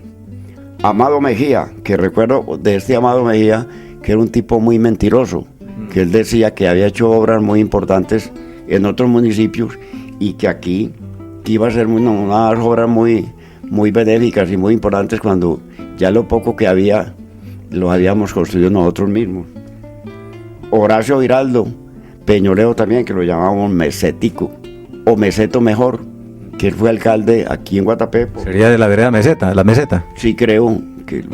Amado Mejía, que recuerdo de este Amado Mejía, que era un tipo muy mentiroso, que él decía que había hecho obras muy importantes en otros municipios y que aquí iba a ser unas obras muy benéficas y muy importantes, cuando ya lo poco que había lo habíamos construido nosotros mismos. Horacio Giraldo, peñolero también, que lo llamábamos Mesético, o Meseto mejor, que él fue alcalde aquí en Guatapé. ¿Sería de la vereda Meseta, la Meseta? Sí, creo que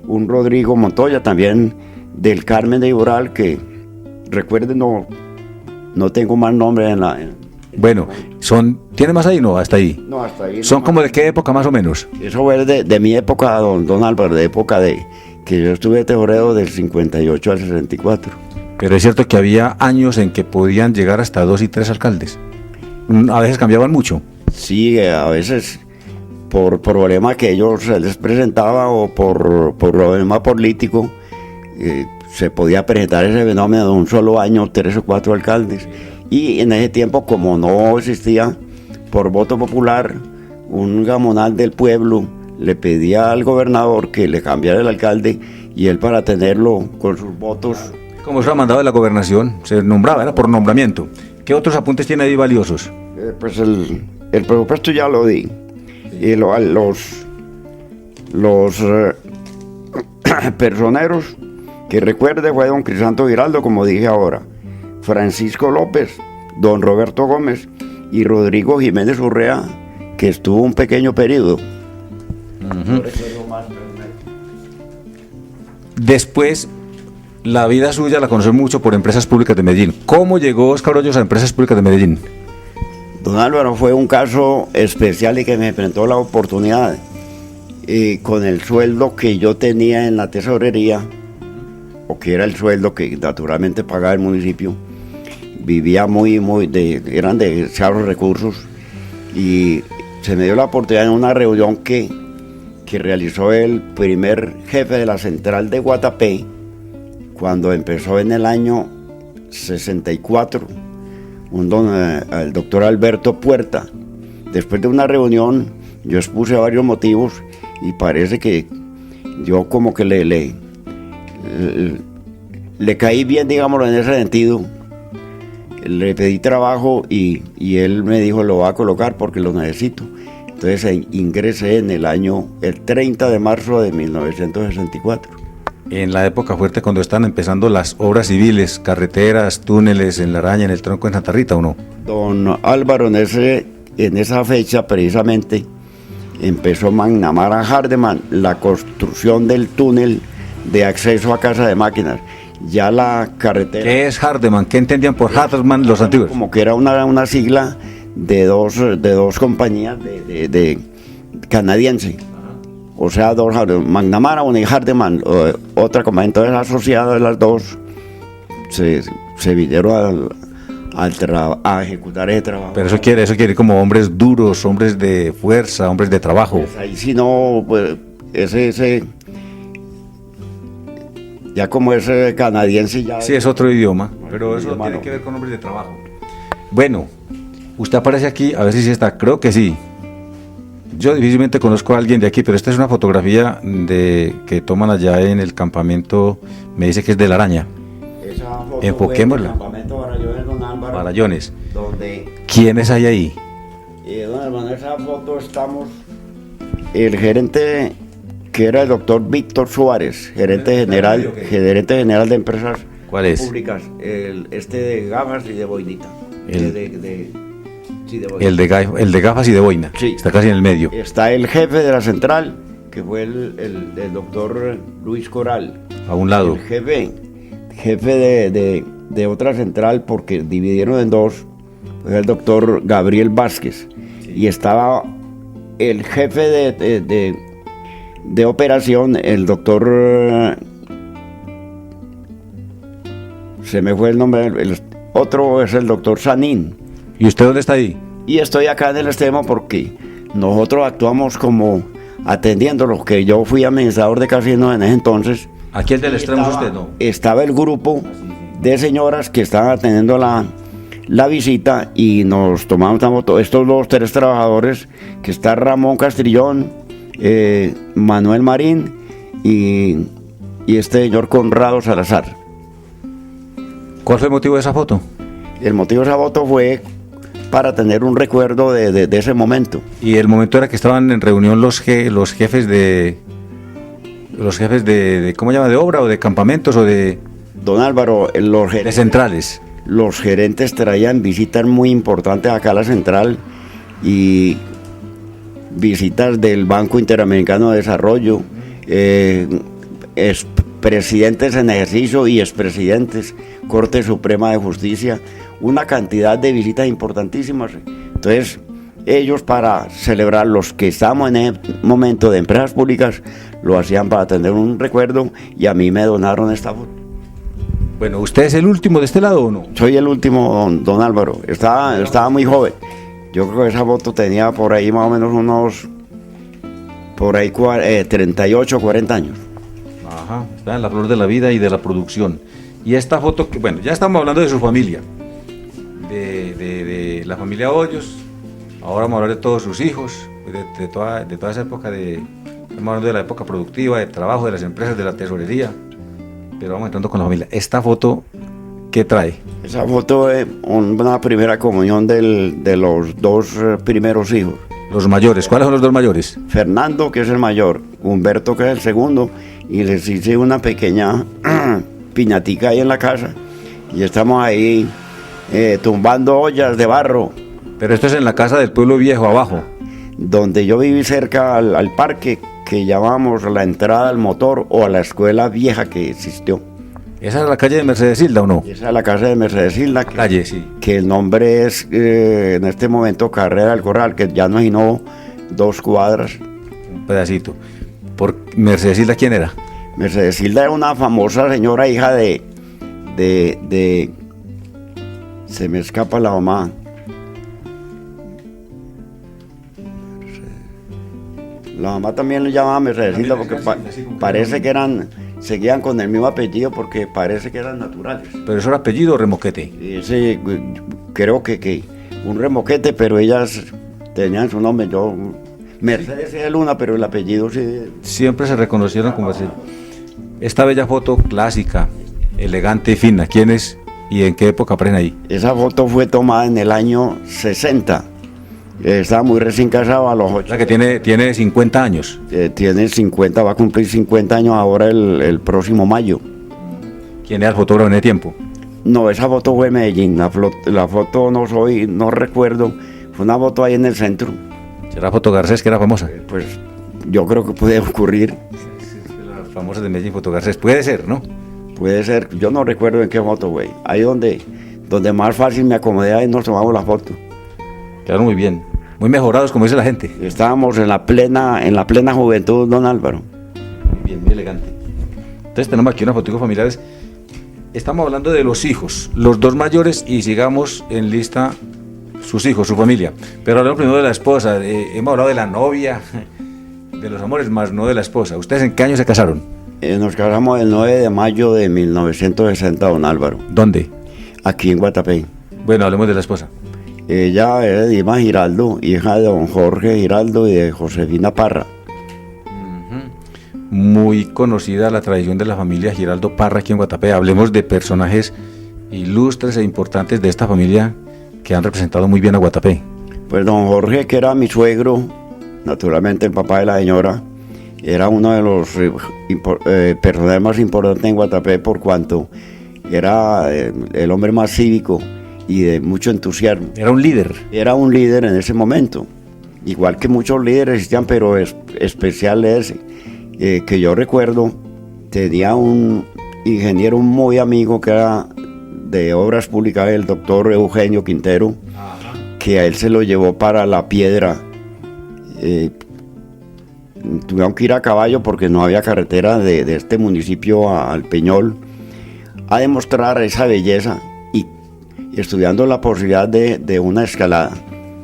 un Rodrigo Montoya también del Carmen de Iboral, que recuerden, no tengo más nombre Bueno, ¿tiene más ahí? No, hasta ahí. No, hasta ahí. ¿Son como de qué época más o menos? Eso fue de mi época, don Álvaro, de época de que yo estuve de tesorero del 58 al 64. Pero es cierto que había años en que podían llegar hasta 2 y 3 alcaldes. A veces cambiaban mucho. Sí, a veces por problema que ellos se les presentaba o por problema político, se podía presentar ese fenómeno de un solo año, 3 o 4 alcaldes. Y en ese tiempo, como no existía por voto popular, un gamonal del pueblo le pedía al gobernador que le cambiara el alcalde y él, para tenerlo con sus votos. Como eso era mandado de la gobernación, se nombraba, era por nombramiento. ¿Qué otros apuntes tiene ahí valiosos? Pues el presupuesto ya lo di. Y los personeros que recuerde fue don Crisanto Giraldo, como dije ahora, Francisco López, don Roberto Gómez y Rodrigo Jiménez Urrea, que estuvo un pequeño periodo. Después, la vida suya la conoció mucho por Empresas Públicas de Medellín. ¿Cómo llegó Óscar Hoyos a Empresas Públicas de Medellín? Don Álvaro, fue un caso especial y que me presentó la oportunidad. Con el sueldo que yo tenía en la tesorería, o que era el sueldo que naturalmente pagaba el municipio, vivía eran de escasos recursos, y se me dio la oportunidad en una reunión que realizó el primer jefe de la central de Guatapé, cuando empezó en el año 64, el doctor Alberto Puerta. Después de una reunión, yo expuse varios motivos y parece que yo como que le caí bien, digámoslo, en ese sentido. Le pedí trabajo y él me dijo, lo va a colocar porque lo necesito. Entonces ingresé en el 30 de marzo de 1964. En la época fuerte, cuando están empezando las obras civiles, carreteras, túneles en La Araña, en el Tronco, en Santa Rita, ¿o no? Don Álvaro, en esa fecha precisamente empezó McNamara Hardeman la construcción del túnel de acceso a Casa de Máquinas. Ya la carretera... ¿Qué es Hardeman? ¿Qué entendían por Hardeman los antiguos? Como que era una sigla de dos compañías de canadiense. O sea, McNamara y Hardeman, otra compañía. Entonces, asociadas las dos, se vinieron a ejecutar ese trabajo. Pero eso quiere como hombres duros, hombres de fuerza, hombres de trabajo. Pues ahí sí no, pues ya como es canadiense ya... Sí, es otro idioma, pero eso tiene que ver con hombres de trabajo. Bueno, usted aparece aquí, a ver si está, creo que sí. Yo difícilmente conozco a alguien de aquí, pero esta es una fotografía que toman allá en el campamento, me dice que es de La Araña. Esa foto enfoquémosla. Fue en el campamento Barallones, don Álvaro. Barallones. Donde... ¿Quiénes hay ahí? Don Álvaro, en esa foto estamos el gerente, que era el doctor Víctor Suárez, gerente general de empresas públicas, de gafas y de boinita. El de gafas y de boina, sí. Está casi en el medio. Está el jefe de la central, que fue el doctor Luis Coral. A un lado. El jefe de otra central, porque dividieron en dos, fue el doctor Gabriel Vázquez. Sí. Y estaba el jefe de operación, el doctor... se me fue el nombre, el otro es el doctor Sanín. ¿Y usted dónde está ahí? Y estoy acá en el extremo porque nosotros actuamos como atendiendo lo que yo fui administrador de casinos en ese entonces. Aquí el del extremo es usted, ¿no? Estaba el grupo de señoras que estaban atendiendo la visita y nos tomamos estos 3 trabajadores, que está Ramón Castrillón, Manuel Marín y este señor Conrado Salazar. ¿Cuál fue el motivo de esa foto? El motivo de esa foto fue para tener un recuerdo de ese momento. ¿Y el momento era que estaban en reunión los jefes de ¿cómo se llama? ¿De obra o de campamentos o de...? Don Álvaro, de centrales. Los gerentes traían visitas muy importantes acá a la central y visitas del Banco Interamericano de Desarrollo, presidentes en ejercicio y expresidentes, Corte Suprema de Justicia, una cantidad de visitas importantísimas. Entonces, ellos, para celebrar, los que estamos en el momento de empresas públicas, lo hacían para tener un recuerdo, y a mí me donaron esta foto. Bueno, ¿usted es el último de este lado o no? Soy el último, don Álvaro. Estaba muy joven. Yo creo que esa foto tenía por ahí más o menos unos, 38, 40 años. Ajá, está en la flor de la vida y de la producción. Y esta foto, que bueno, ya estamos hablando de su familia, de la familia Hoyos. Ahora vamos a hablar de todos sus hijos, de toda esa época, estamos hablando de la época productiva, de trabajo, de las empresas, de la tesorería. Pero vamos entrando con la familia. Esta foto, ¿qué trae? Esa foto es una primera comunión de los dos primeros hijos. Los mayores, ¿cuáles son los dos mayores? Fernando, que es el mayor, Humberto, que es el segundo, y les hice una pequeña piñatica ahí en la casa, y estamos ahí tumbando ollas de barro. Pero esto es en la casa del pueblo viejo, abajo. Donde yo viví cerca al parque, que llamamos la entrada al motor, o a la escuela vieja que existió. ¿Esa es la calle de Mercedes Hilda o no? Esa es la casa de Mercedes Hilda. Calle, sí. Que el nombre es, en este momento, Carrera del Corral, que ya no sino 2 cuadras. Un pedacito. ¿Por Mercedes Hilda quién era? Mercedes Hilda era una famosa señora, hija de se me escapa la mamá. La mamá también le llamaba Mercedes Hilda porque parece que seguían con el mismo apellido, porque parece que eran naturales. ¿Pero eso era apellido o remoquete? Ese, creo que un remoquete, pero ellas tenían su nombre. Mercedes es Luna, pero el apellido sí. Siempre se reconocieron como así. Esta bella foto clásica, elegante y fina, ¿quién es y en qué época aparecen ahí? Esa foto fue tomada en el año 60. Estaba muy recién casado a los 8. O sea que tiene 50 años. Tiene 50, va a cumplir 50 años ahora el próximo mayo. ¿Quién era el fotógrafo en ese tiempo? No, esa foto fue en Medellín. La foto no recuerdo. Fue una foto ahí en el centro. ¿Será Foto Garcés, que era famosa? Pues yo creo que puede ocurrir. Las famosas de Medellín, Foto Garcés. Puede ser, ¿no? Puede ser. Yo no recuerdo en qué foto, güey. Ahí donde más fácil me acomodé, ahí nos tomamos la foto. Quedaron muy bien. Muy mejorados, como dice la gente. Estábamos en la plena juventud, don Álvaro. Muy bien, muy elegante. Entonces tenemos aquí unas fotos familiares. Estamos hablando de los hijos, los dos mayores, y sigamos en lista sus hijos, su familia. Pero hablamos primero de la esposa. Hemos hablado de la novia, de los amores, más no de la esposa. ¿Ustedes en qué año se casaron? Nos casamos el 9 de mayo de 1960, don Álvaro. ¿Dónde? Aquí en Guatapé. Bueno, hablemos de la esposa. Ella era Dima Giraldo, hija de don Jorge Giraldo y de Josefina Parra. Muy conocida la tradición de la familia Giraldo Parra aquí en Guatapé. Hablemos de personajes ilustres e importantes de esta familia que han representado muy bien a Guatapé. Pues don Jorge, que era mi suegro, naturalmente el papá de la señora, era uno de los personajes más importantes en Guatapé, por cuanto era el hombre más cívico y de mucho entusiasmo. Era un líder. Era un líder en ese momento, igual que muchos líderes existían, pero especial ese, que yo recuerdo. Tenía un ingeniero muy amigo que era de obras públicas, el doctor Eugenio Quintero. Ajá. Que a él se lo llevó para La Piedra. Tuvieron que ir a caballo porque no había carretera de este municipio al Peñol, a demostrar esa belleza, y estudiando la posibilidad de una escalada.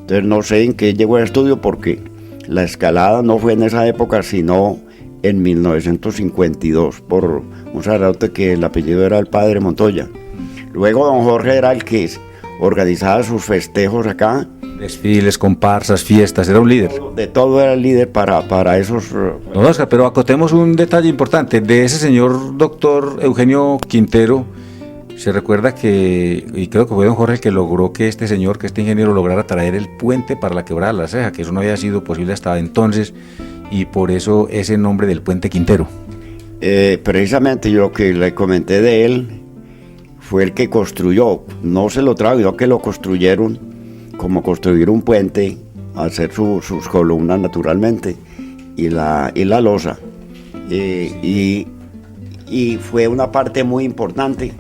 Entonces no sé en qué llegó el estudio, porque la escalada no fue en esa época, sino en 1952, por un sacerdote que el apellido era el padre Montoya. Luego don Jorge era el que organizaba sus festejos acá. Desfiles, comparsas, fiestas, era un líder. De todo era el líder para esos... Don Oscar, pero acotemos un detalle importante. De ese señor doctor Eugenio Quintero, se recuerda que, y creo que fue don Jorge el que logró que este ingeniero lograra traer el puente para la Quebrada de la Ceja, que eso no había sido posible hasta entonces, y por eso ese nombre del puente Quintero. Precisamente yo lo que le comenté de él fue el que construyó, no se lo trajo, yo que lo construyeron, como construir un puente, hacer sus columnas naturalmente, y la losa. Y fue una parte muy importante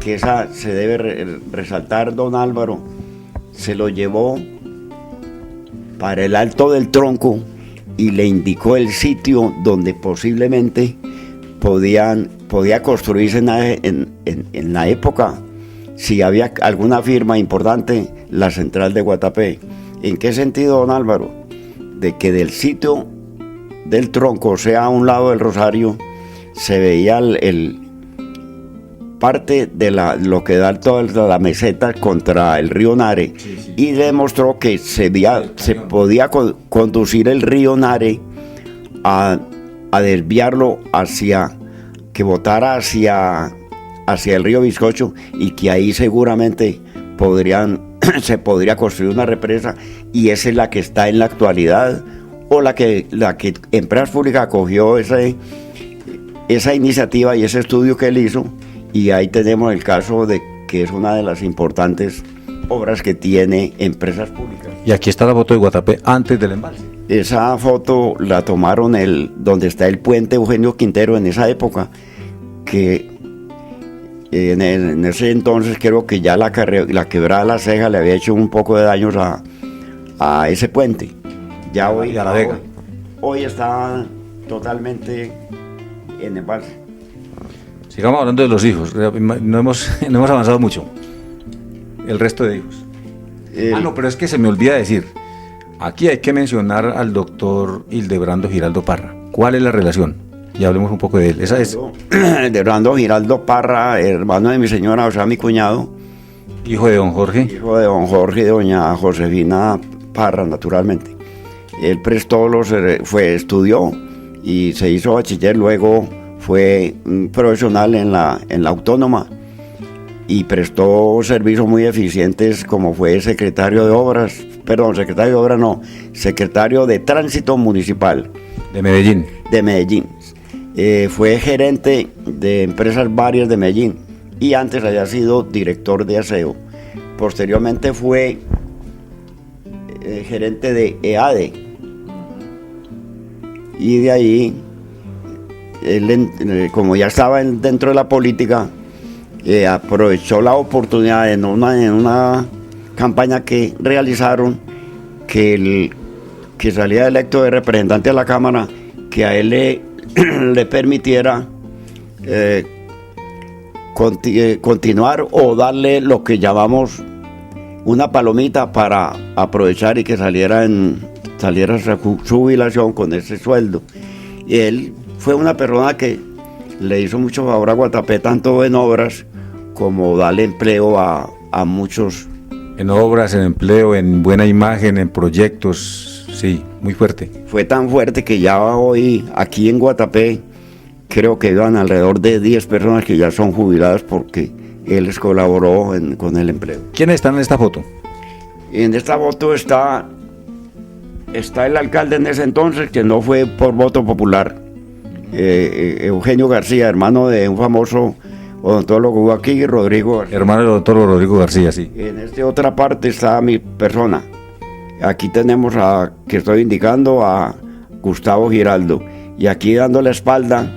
que esa se debe resaltar, don Álvaro, se lo llevó para el Alto del Tronco y le indicó el sitio donde posiblemente podía construirse en la época, si había alguna firma importante, la central de Guatapé. ¿En qué sentido, don Álvaro? De que del sitio del Tronco, o sea, a un lado del Rosario, se veía parte de lo que da toda la meseta contra el río Nare, sí. Y demostró que se podía conducir el río Nare a desviarlo que botara hacia el río Bizcocho, y que ahí seguramente se podría construir una represa, y esa es la que está en la actualidad, o la que Empresas Públicas acogió esa iniciativa y ese estudio que él hizo. Y ahí tenemos el caso de que es una de las importantes obras que tiene Empresas Públicas. Y aquí está la foto de Guatapé antes del embalse. Esa foto la tomaron donde está el puente Eugenio Quintero en esa época, que en ese entonces creo que ya la quebrada de la Ceja le había hecho un poco de daños a ese puente. Ya hoy, a la Vega. Hoy está totalmente en embalse. Sigamos hablando de los hijos. No hemos avanzado mucho. El resto de hijos. No, pero es que se me olvida decir. Aquí hay que mencionar al doctor Hildebrando Giraldo Parra. ¿Cuál es la relación? Y hablemos un poco de él. Esa es. Hildebrando Giraldo Parra, hermano de mi señora, o sea, mi cuñado. Hijo de don Jorge. Hijo de don Jorge y de doña Josefina Parra, naturalmente. Él estudió y se hizo bachiller, luego fue un profesional en la Autónoma y prestó servicios muy eficientes, como fue secretario de Tránsito Municipal de Medellín. Fue gerente de empresas varias de Medellín y antes había sido director de aseo. Posteriormente fue gerente de EADE, y de ahí él, como ya estaba dentro de la política, aprovechó la oportunidad en una campaña que realizaron, que salía electo de representante a la Cámara, que a él le permitiera continuar o darle lo que llamamos una palomita para aprovechar y que saliera su jubilación con ese sueldo. Y él fue una persona que le hizo mucho favor a Guatapé, tanto en obras como darle empleo a muchos. En obras, en empleo, en buena imagen, en proyectos, sí, muy fuerte. Fue tan fuerte que ya hoy aquí en Guatapé creo que iban alrededor de 10 personas que ya son jubiladas porque él les colaboró con el empleo. ¿Quiénes están en esta foto? En esta foto está el alcalde en ese entonces, que no fue por voto popular, Eugenio García, hermano de un famoso odontólogo aquí, Rodrigo García. Hermano del odontólogo Rodrigo García, sí. En esta otra parte está mi persona. Aquí tenemos que estoy indicando, a Gustavo Giraldo. Y aquí dando la espalda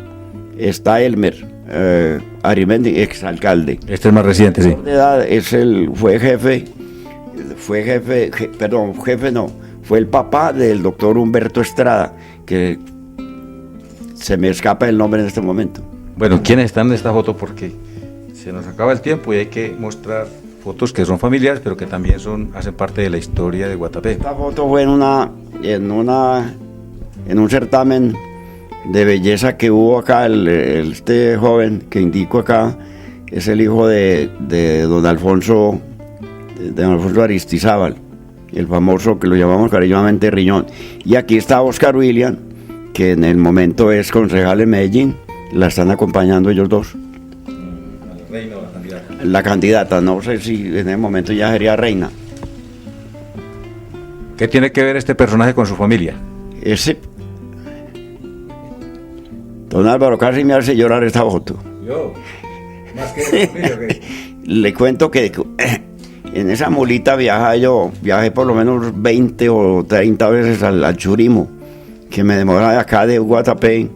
está Elmer Arimendi, exalcalde. Este es más reciente, sí. De edad fue el papá del doctor Humberto Estrada, que se me escapa el nombre en este momento. Bueno, ¿quiénes están en esta foto? Porque se nos acaba el tiempo y hay que mostrar fotos que son familiares, pero que también hacen parte de la historia de Guatapé. Esta foto fue en un certamen de belleza que hubo acá. Este joven que indico acá es el hijo de don Alfonso Aristizábal, el famoso, que lo llamamos cariñosamente Riñón. Y aquí está Oscar William, que en el momento es concejal en Medellín. La están acompañando ellos dos. ¿La reina o la candidata? La candidata, no sé si en el momento ya sería reina. ¿Qué tiene que ver este personaje con su familia? Don Álvaro, casi me hace llorar esta foto. ¿Yo? ¿Más que familia? Le cuento que en esa mulita viajé por lo menos 20 o 30 veces al Churimo, que me demora de acá de Guatapé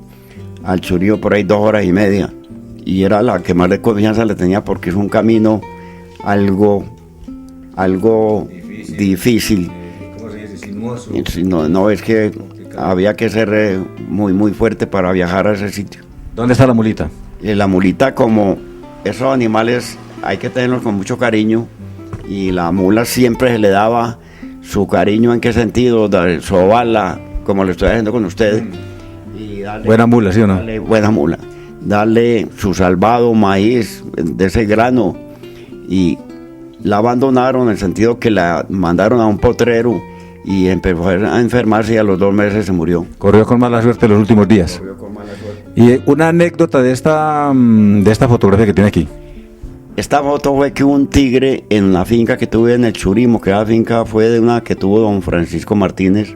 al Churimo por ahí 2 horas y media. y era la que más de confianza le tenía porque es un camino algo difícil. ¿Cómo se dice? Sinuoso. No, es que había que ser muy fuerte para viajar a ese sitio. ¿Dónde está la mulita? La mulita, como esos animales hay que tenerlos con mucho cariño, y la mula siempre se le daba su cariño. ¿En qué sentido? Sobarla, como lo estoy haciendo con ustedes. Y darle, Buena mula, ¿sí o no? Buena mula. Darle su salvado maíz de ese grano, y la abandonaron en el sentido que la mandaron a un potrero y empezó a enfermarse, y a los 2 meses se murió. Corrió con mala suerte los últimos días. Y una anécdota de esta fotografía que tiene aquí. Esta foto fue que un tigre en la finca que tuve en el Churimo, que la finca fue de una que tuvo don Francisco Martínez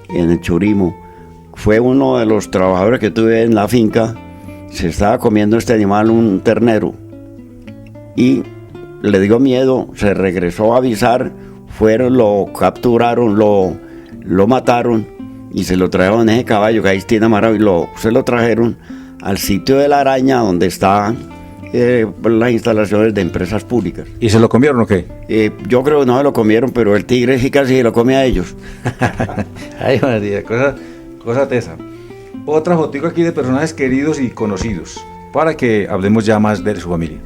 en el Churimo, fue uno de los trabajadores que tuve en la finca. Se estaba comiendo este animal, un ternero, y le dio miedo, se regresó a avisar, fueron, lo capturaron, lo mataron y se lo trajeron en ese caballo que ahí tiene amarrado, y se lo trajeron al sitio de la araña donde están las instalaciones de empresas públicas. ¿Y se lo comieron o qué? Yo creo que no se lo comieron, pero el tigre sí casi se lo come a ellos. Ay, María, cosa tesa. Otra fotico aquí de personajes queridos y conocidos, para que hablemos ya más de su familia.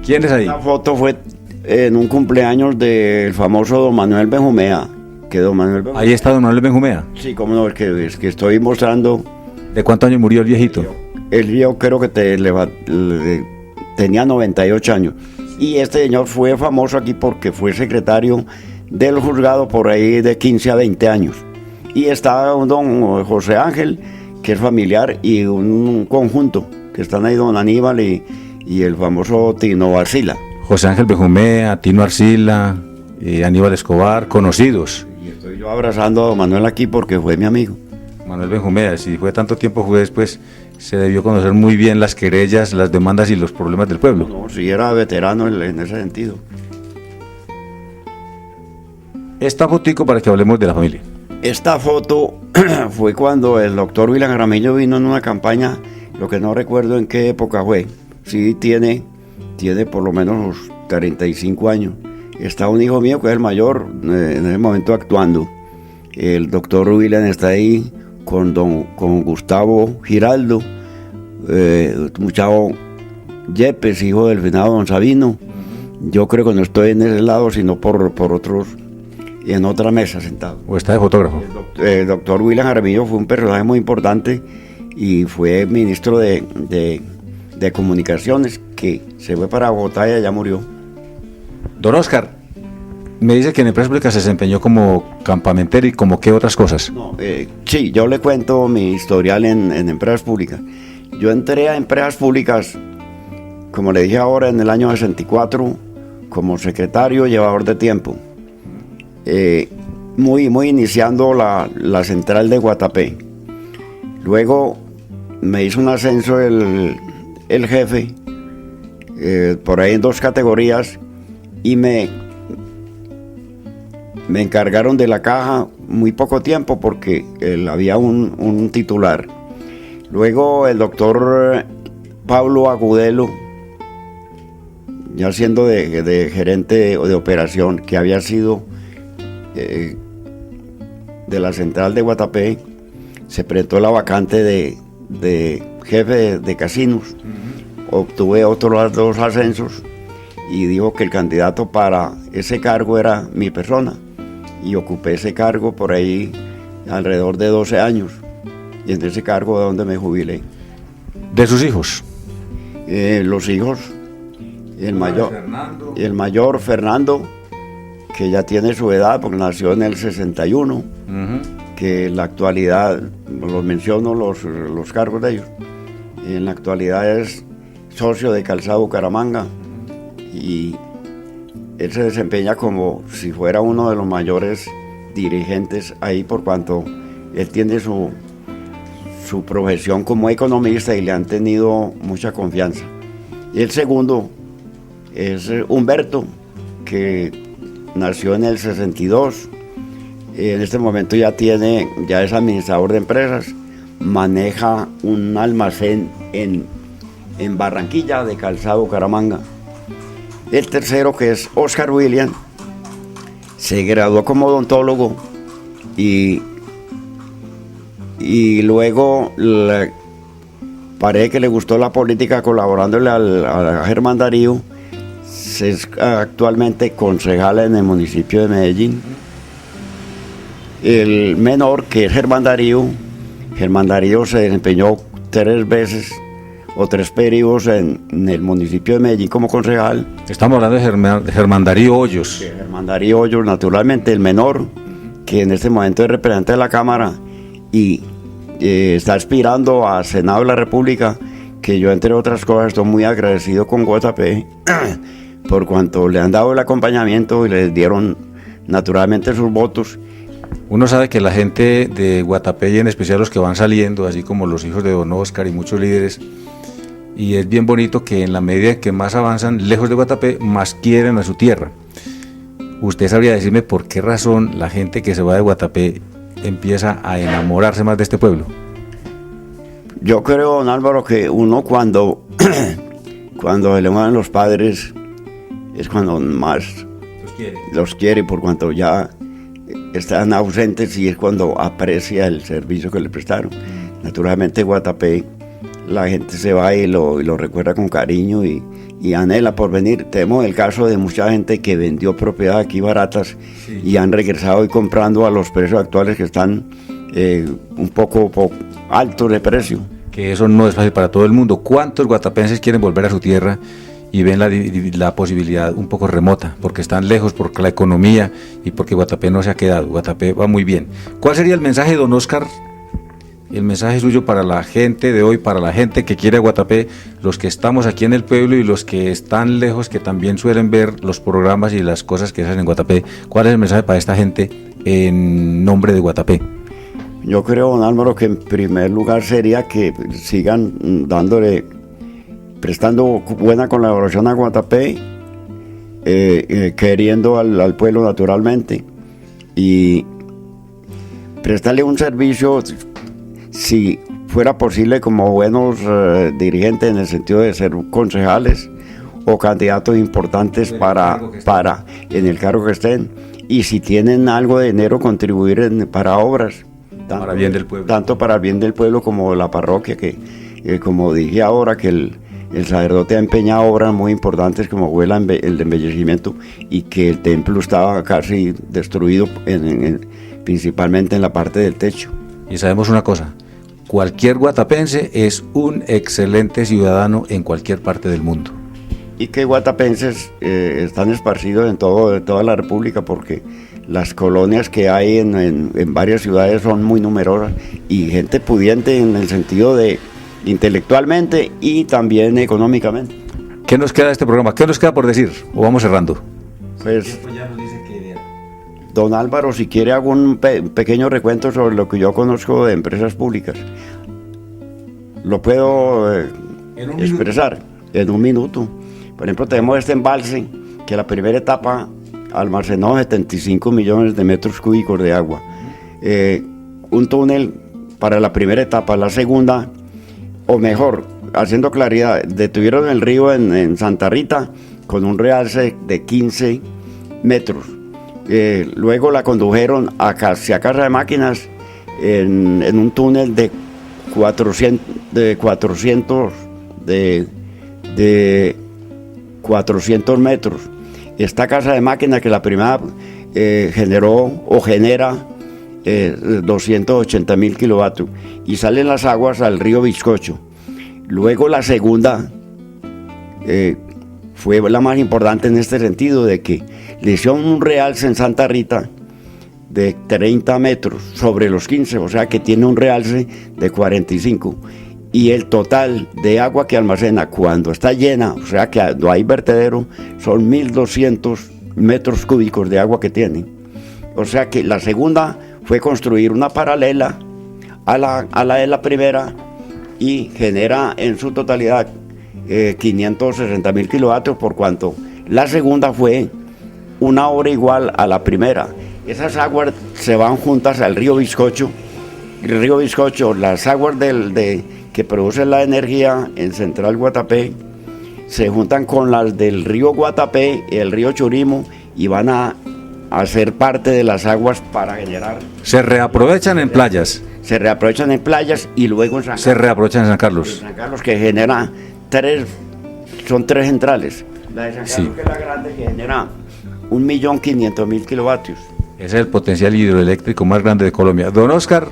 ¿Quién es ahí? La foto fue en un cumpleaños del famoso don Manuel Benjumea. Que don Manuel Benjumea. Ahí está don Manuel Benjumea. Sí, cómo no, es que estoy mostrando. ¿De cuántos años murió el viejito? Yo creo que tenía 98 años. Y este señor fue famoso aquí porque fue secretario del juzgado por ahí de 15 a 20 años. Y estaba un don José Ángel, que es familiar, y un conjunto, que están ahí don Aníbal y el famoso Tino Arcila. José Ángel Benjumea, Tino Arcila, Aníbal Escobar, conocidos. Y estoy yo abrazando a don Manuel aquí porque fue mi amigo. Manuel Benjumea, si fue tanto tiempo juez, pues se debió conocer muy bien las querellas, las demandas y los problemas del pueblo. No, sí, era veterano en ese sentido. Esta fotico para que hablemos de la familia. Esta foto fue cuando el doctor William Jaramillo vino en una campaña, lo que no recuerdo en qué época fue. Sí, tiene por lo menos 35 años. Está un hijo mío que es el mayor, en ese momento actuando. El doctor William está ahí con Gustavo Giraldo, muchacho Yepes, hijo del finado don Sabino. Yo creo que no estoy en ese lado, sino por otros, en otra mesa sentado. ¿O está de fotógrafo? El doctor William Jaramillo fue un personaje muy importante y fue ministro de Comunicaciones, que se fue para Bogotá y allá murió. Don Oscar, me dice que en empresas públicas se desempeñó como campamentero, y como qué otras cosas. No, sí, yo le cuento mi historial en empresas públicas. Yo entré a empresas públicas, como le dije ahora, en el año 64, como secretario llevador de tiempo. Muy iniciando la central de Guatapé. Luego me hizo un ascenso el jefe, por ahí en 2 categorías, y me encargaron de la caja muy poco tiempo porque había un titular. Luego el doctor Pablo Agudelo, ya siendo de gerente de operación, que había sido de la central de Guatapé, se presentó la vacante de jefe de casinos. Obtuve otros 2 ascensos y dijo que el candidato para ese cargo era mi persona, y ocupé ese cargo por ahí alrededor de 12 años, y en ese cargo es donde me jubilé. ¿De sus hijos? Los hijos, el mayor Fernando, que ya tiene su edad porque nació en el 61, que en la actualidad, los menciono los cargos de ellos, en la actualidad es socio de Calzado Bucaramanga, y él se desempeña como si fuera uno de los mayores dirigentes ahí, por cuanto él tiene su profesión como economista y le han tenido mucha confianza. Y el segundo es Humberto, que nació en el 62, en este momento ya es administrador de empresas, maneja un almacén en en Barranquilla de Calzado Bucaramanga. El tercero, que es Oscar William, se graduó como odontólogo y luego parece que le gustó la política colaborándole a Germán Darío. Es actualmente concejal en el municipio de Medellín. El menor, que es Germán Darío se desempeñó 3 veces o 3 periodos en el municipio de Medellín como concejal. Estamos hablando de Germán Darío Hoyos. Germán Darío Hoyos, naturalmente, el menor, que en este momento es representante de la Cámara y está aspirando a Senado de la República, que yo, entre otras cosas, estoy muy agradecido con Guatapé por cuanto le han dado el acompañamiento y les dieron naturalmente sus votos. Uno sabe que la gente de Guatapé, y en especial los que van saliendo, así como los hijos de don Oscar y muchos líderes, y es bien bonito que en la medida que más avanzan lejos de Guatapé, más quieren a su tierra. ¿Usted sabría decirme por qué razón la gente que se va de Guatapé empieza a enamorarse más de este pueblo? Yo creo, don Álvaro, que uno cuando se le mueren los padres es cuando más los quiere, por cuanto ya están ausentes, y es cuando aprecia el servicio que le prestaron. Naturalmente, Guatapé, la gente se va y lo recuerda con cariño y anhela por venir. Tenemos el caso de mucha gente que vendió propiedad aquí baratas, sí, y han regresado y comprando a los precios actuales, que están un poco altos de precio. Que eso no es fácil para todo el mundo. ¿Cuántos guatapenses quieren volver a su tierra y ven la posibilidad un poco remota, porque están lejos por la economía y porque Guatapé no se ha quedado? Guatapé va muy bien. ¿Cuál sería el mensaje, don Oscar? El mensaje suyo para la gente de hoy, para la gente que quiere a Guatapé, los que estamos aquí en el pueblo y los que están lejos, que también suelen ver los programas y las cosas que se hacen en Guatapé. ¿Cuál es el mensaje para esta gente en nombre de Guatapé? Yo creo, don Álvaro, que en primer lugar sería que sigan prestando buena colaboración a Guatapé, queriendo al pueblo naturalmente, y prestarle un servicio, si fuera posible, como buenos dirigentes, en el sentido de ser concejales o candidatos importantes para en el cargo que estén, y si tienen algo de dinero, contribuir para obras, para bien del pueblo. Tanto para el bien del pueblo como la parroquia, que como dije ahora, que el sacerdote ha empeñado obras muy importantes, como fue el de embellecimiento, y que el templo estaba casi destruido, principalmente en la parte del techo. Y sabemos una cosa: cualquier guatapense es un excelente ciudadano en cualquier parte del mundo. Y que guatapenses están esparcidos en toda la República, porque las colonias que hay en varias ciudades son muy numerosas, y gente pudiente en el sentido de intelectualmente y también económicamente. ¿Qué nos queda de este programa? ¿Qué nos queda por decir? ¿O vamos cerrando? Pues, don Álvaro, si quiere hago un pequeño recuento sobre lo que yo conozco de empresas públicas. Lo puedo expresar en un minuto. Por ejemplo, tenemos este embalse, que la primera etapa almacenó 75 millones de metros cúbicos de agua. Un túnel para la primera etapa. La segunda, o mejor, haciendo claridad, detuvieron el río en Santa Rita con un realce de 15 metros. Luego la condujeron hacia Casa de Máquinas en un túnel de 400 metros. Esta Casa de Máquinas, que la primera generó o genera 280.000 kilovatios, y salen las aguas al río Bizcocho. Luego la segunda fue la más importante en este sentido, de que le hicieron un realce en Santa Rita de 30 metros sobre los 15, o sea que tiene un realce de 45, y el total de agua que almacena cuando está llena, o sea que no hay vertedero, son 1.200 metros cúbicos de agua que tiene. O sea que la segunda fue construir una paralela a la de la primera, y genera en su totalidad 560.000 kilovatios, por cuanto la segunda fue una obra igual a la primera. Esas aguas se van juntas al río Bizcocho. El río Bizcocho, las aguas que producen la energía en Central Guatapé se juntan con las del río Guatapé y el río Churimo y van a hacer parte de las aguas para generar... Se reaprovechan en playas. Se reaprovechan en playas y luego en San Carlos. Se reaprovechan en San Carlos. En San Carlos, que genera son tres centrales. La de San Carlos, Sí. que es la grande, que genera 1.500.000 kilovatios. Ese es el potencial hidroeléctrico más grande de Colombia. Don Oscar,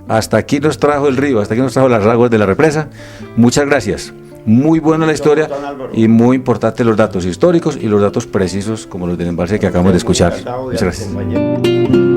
hasta aquí nos trajo el río, hasta aquí nos trajo las aguas de la represa. Muchas gracias. Muy buena la historia y muy importante los datos históricos y los datos precisos como los del embalse que acabamos de escuchar. Muchas gracias.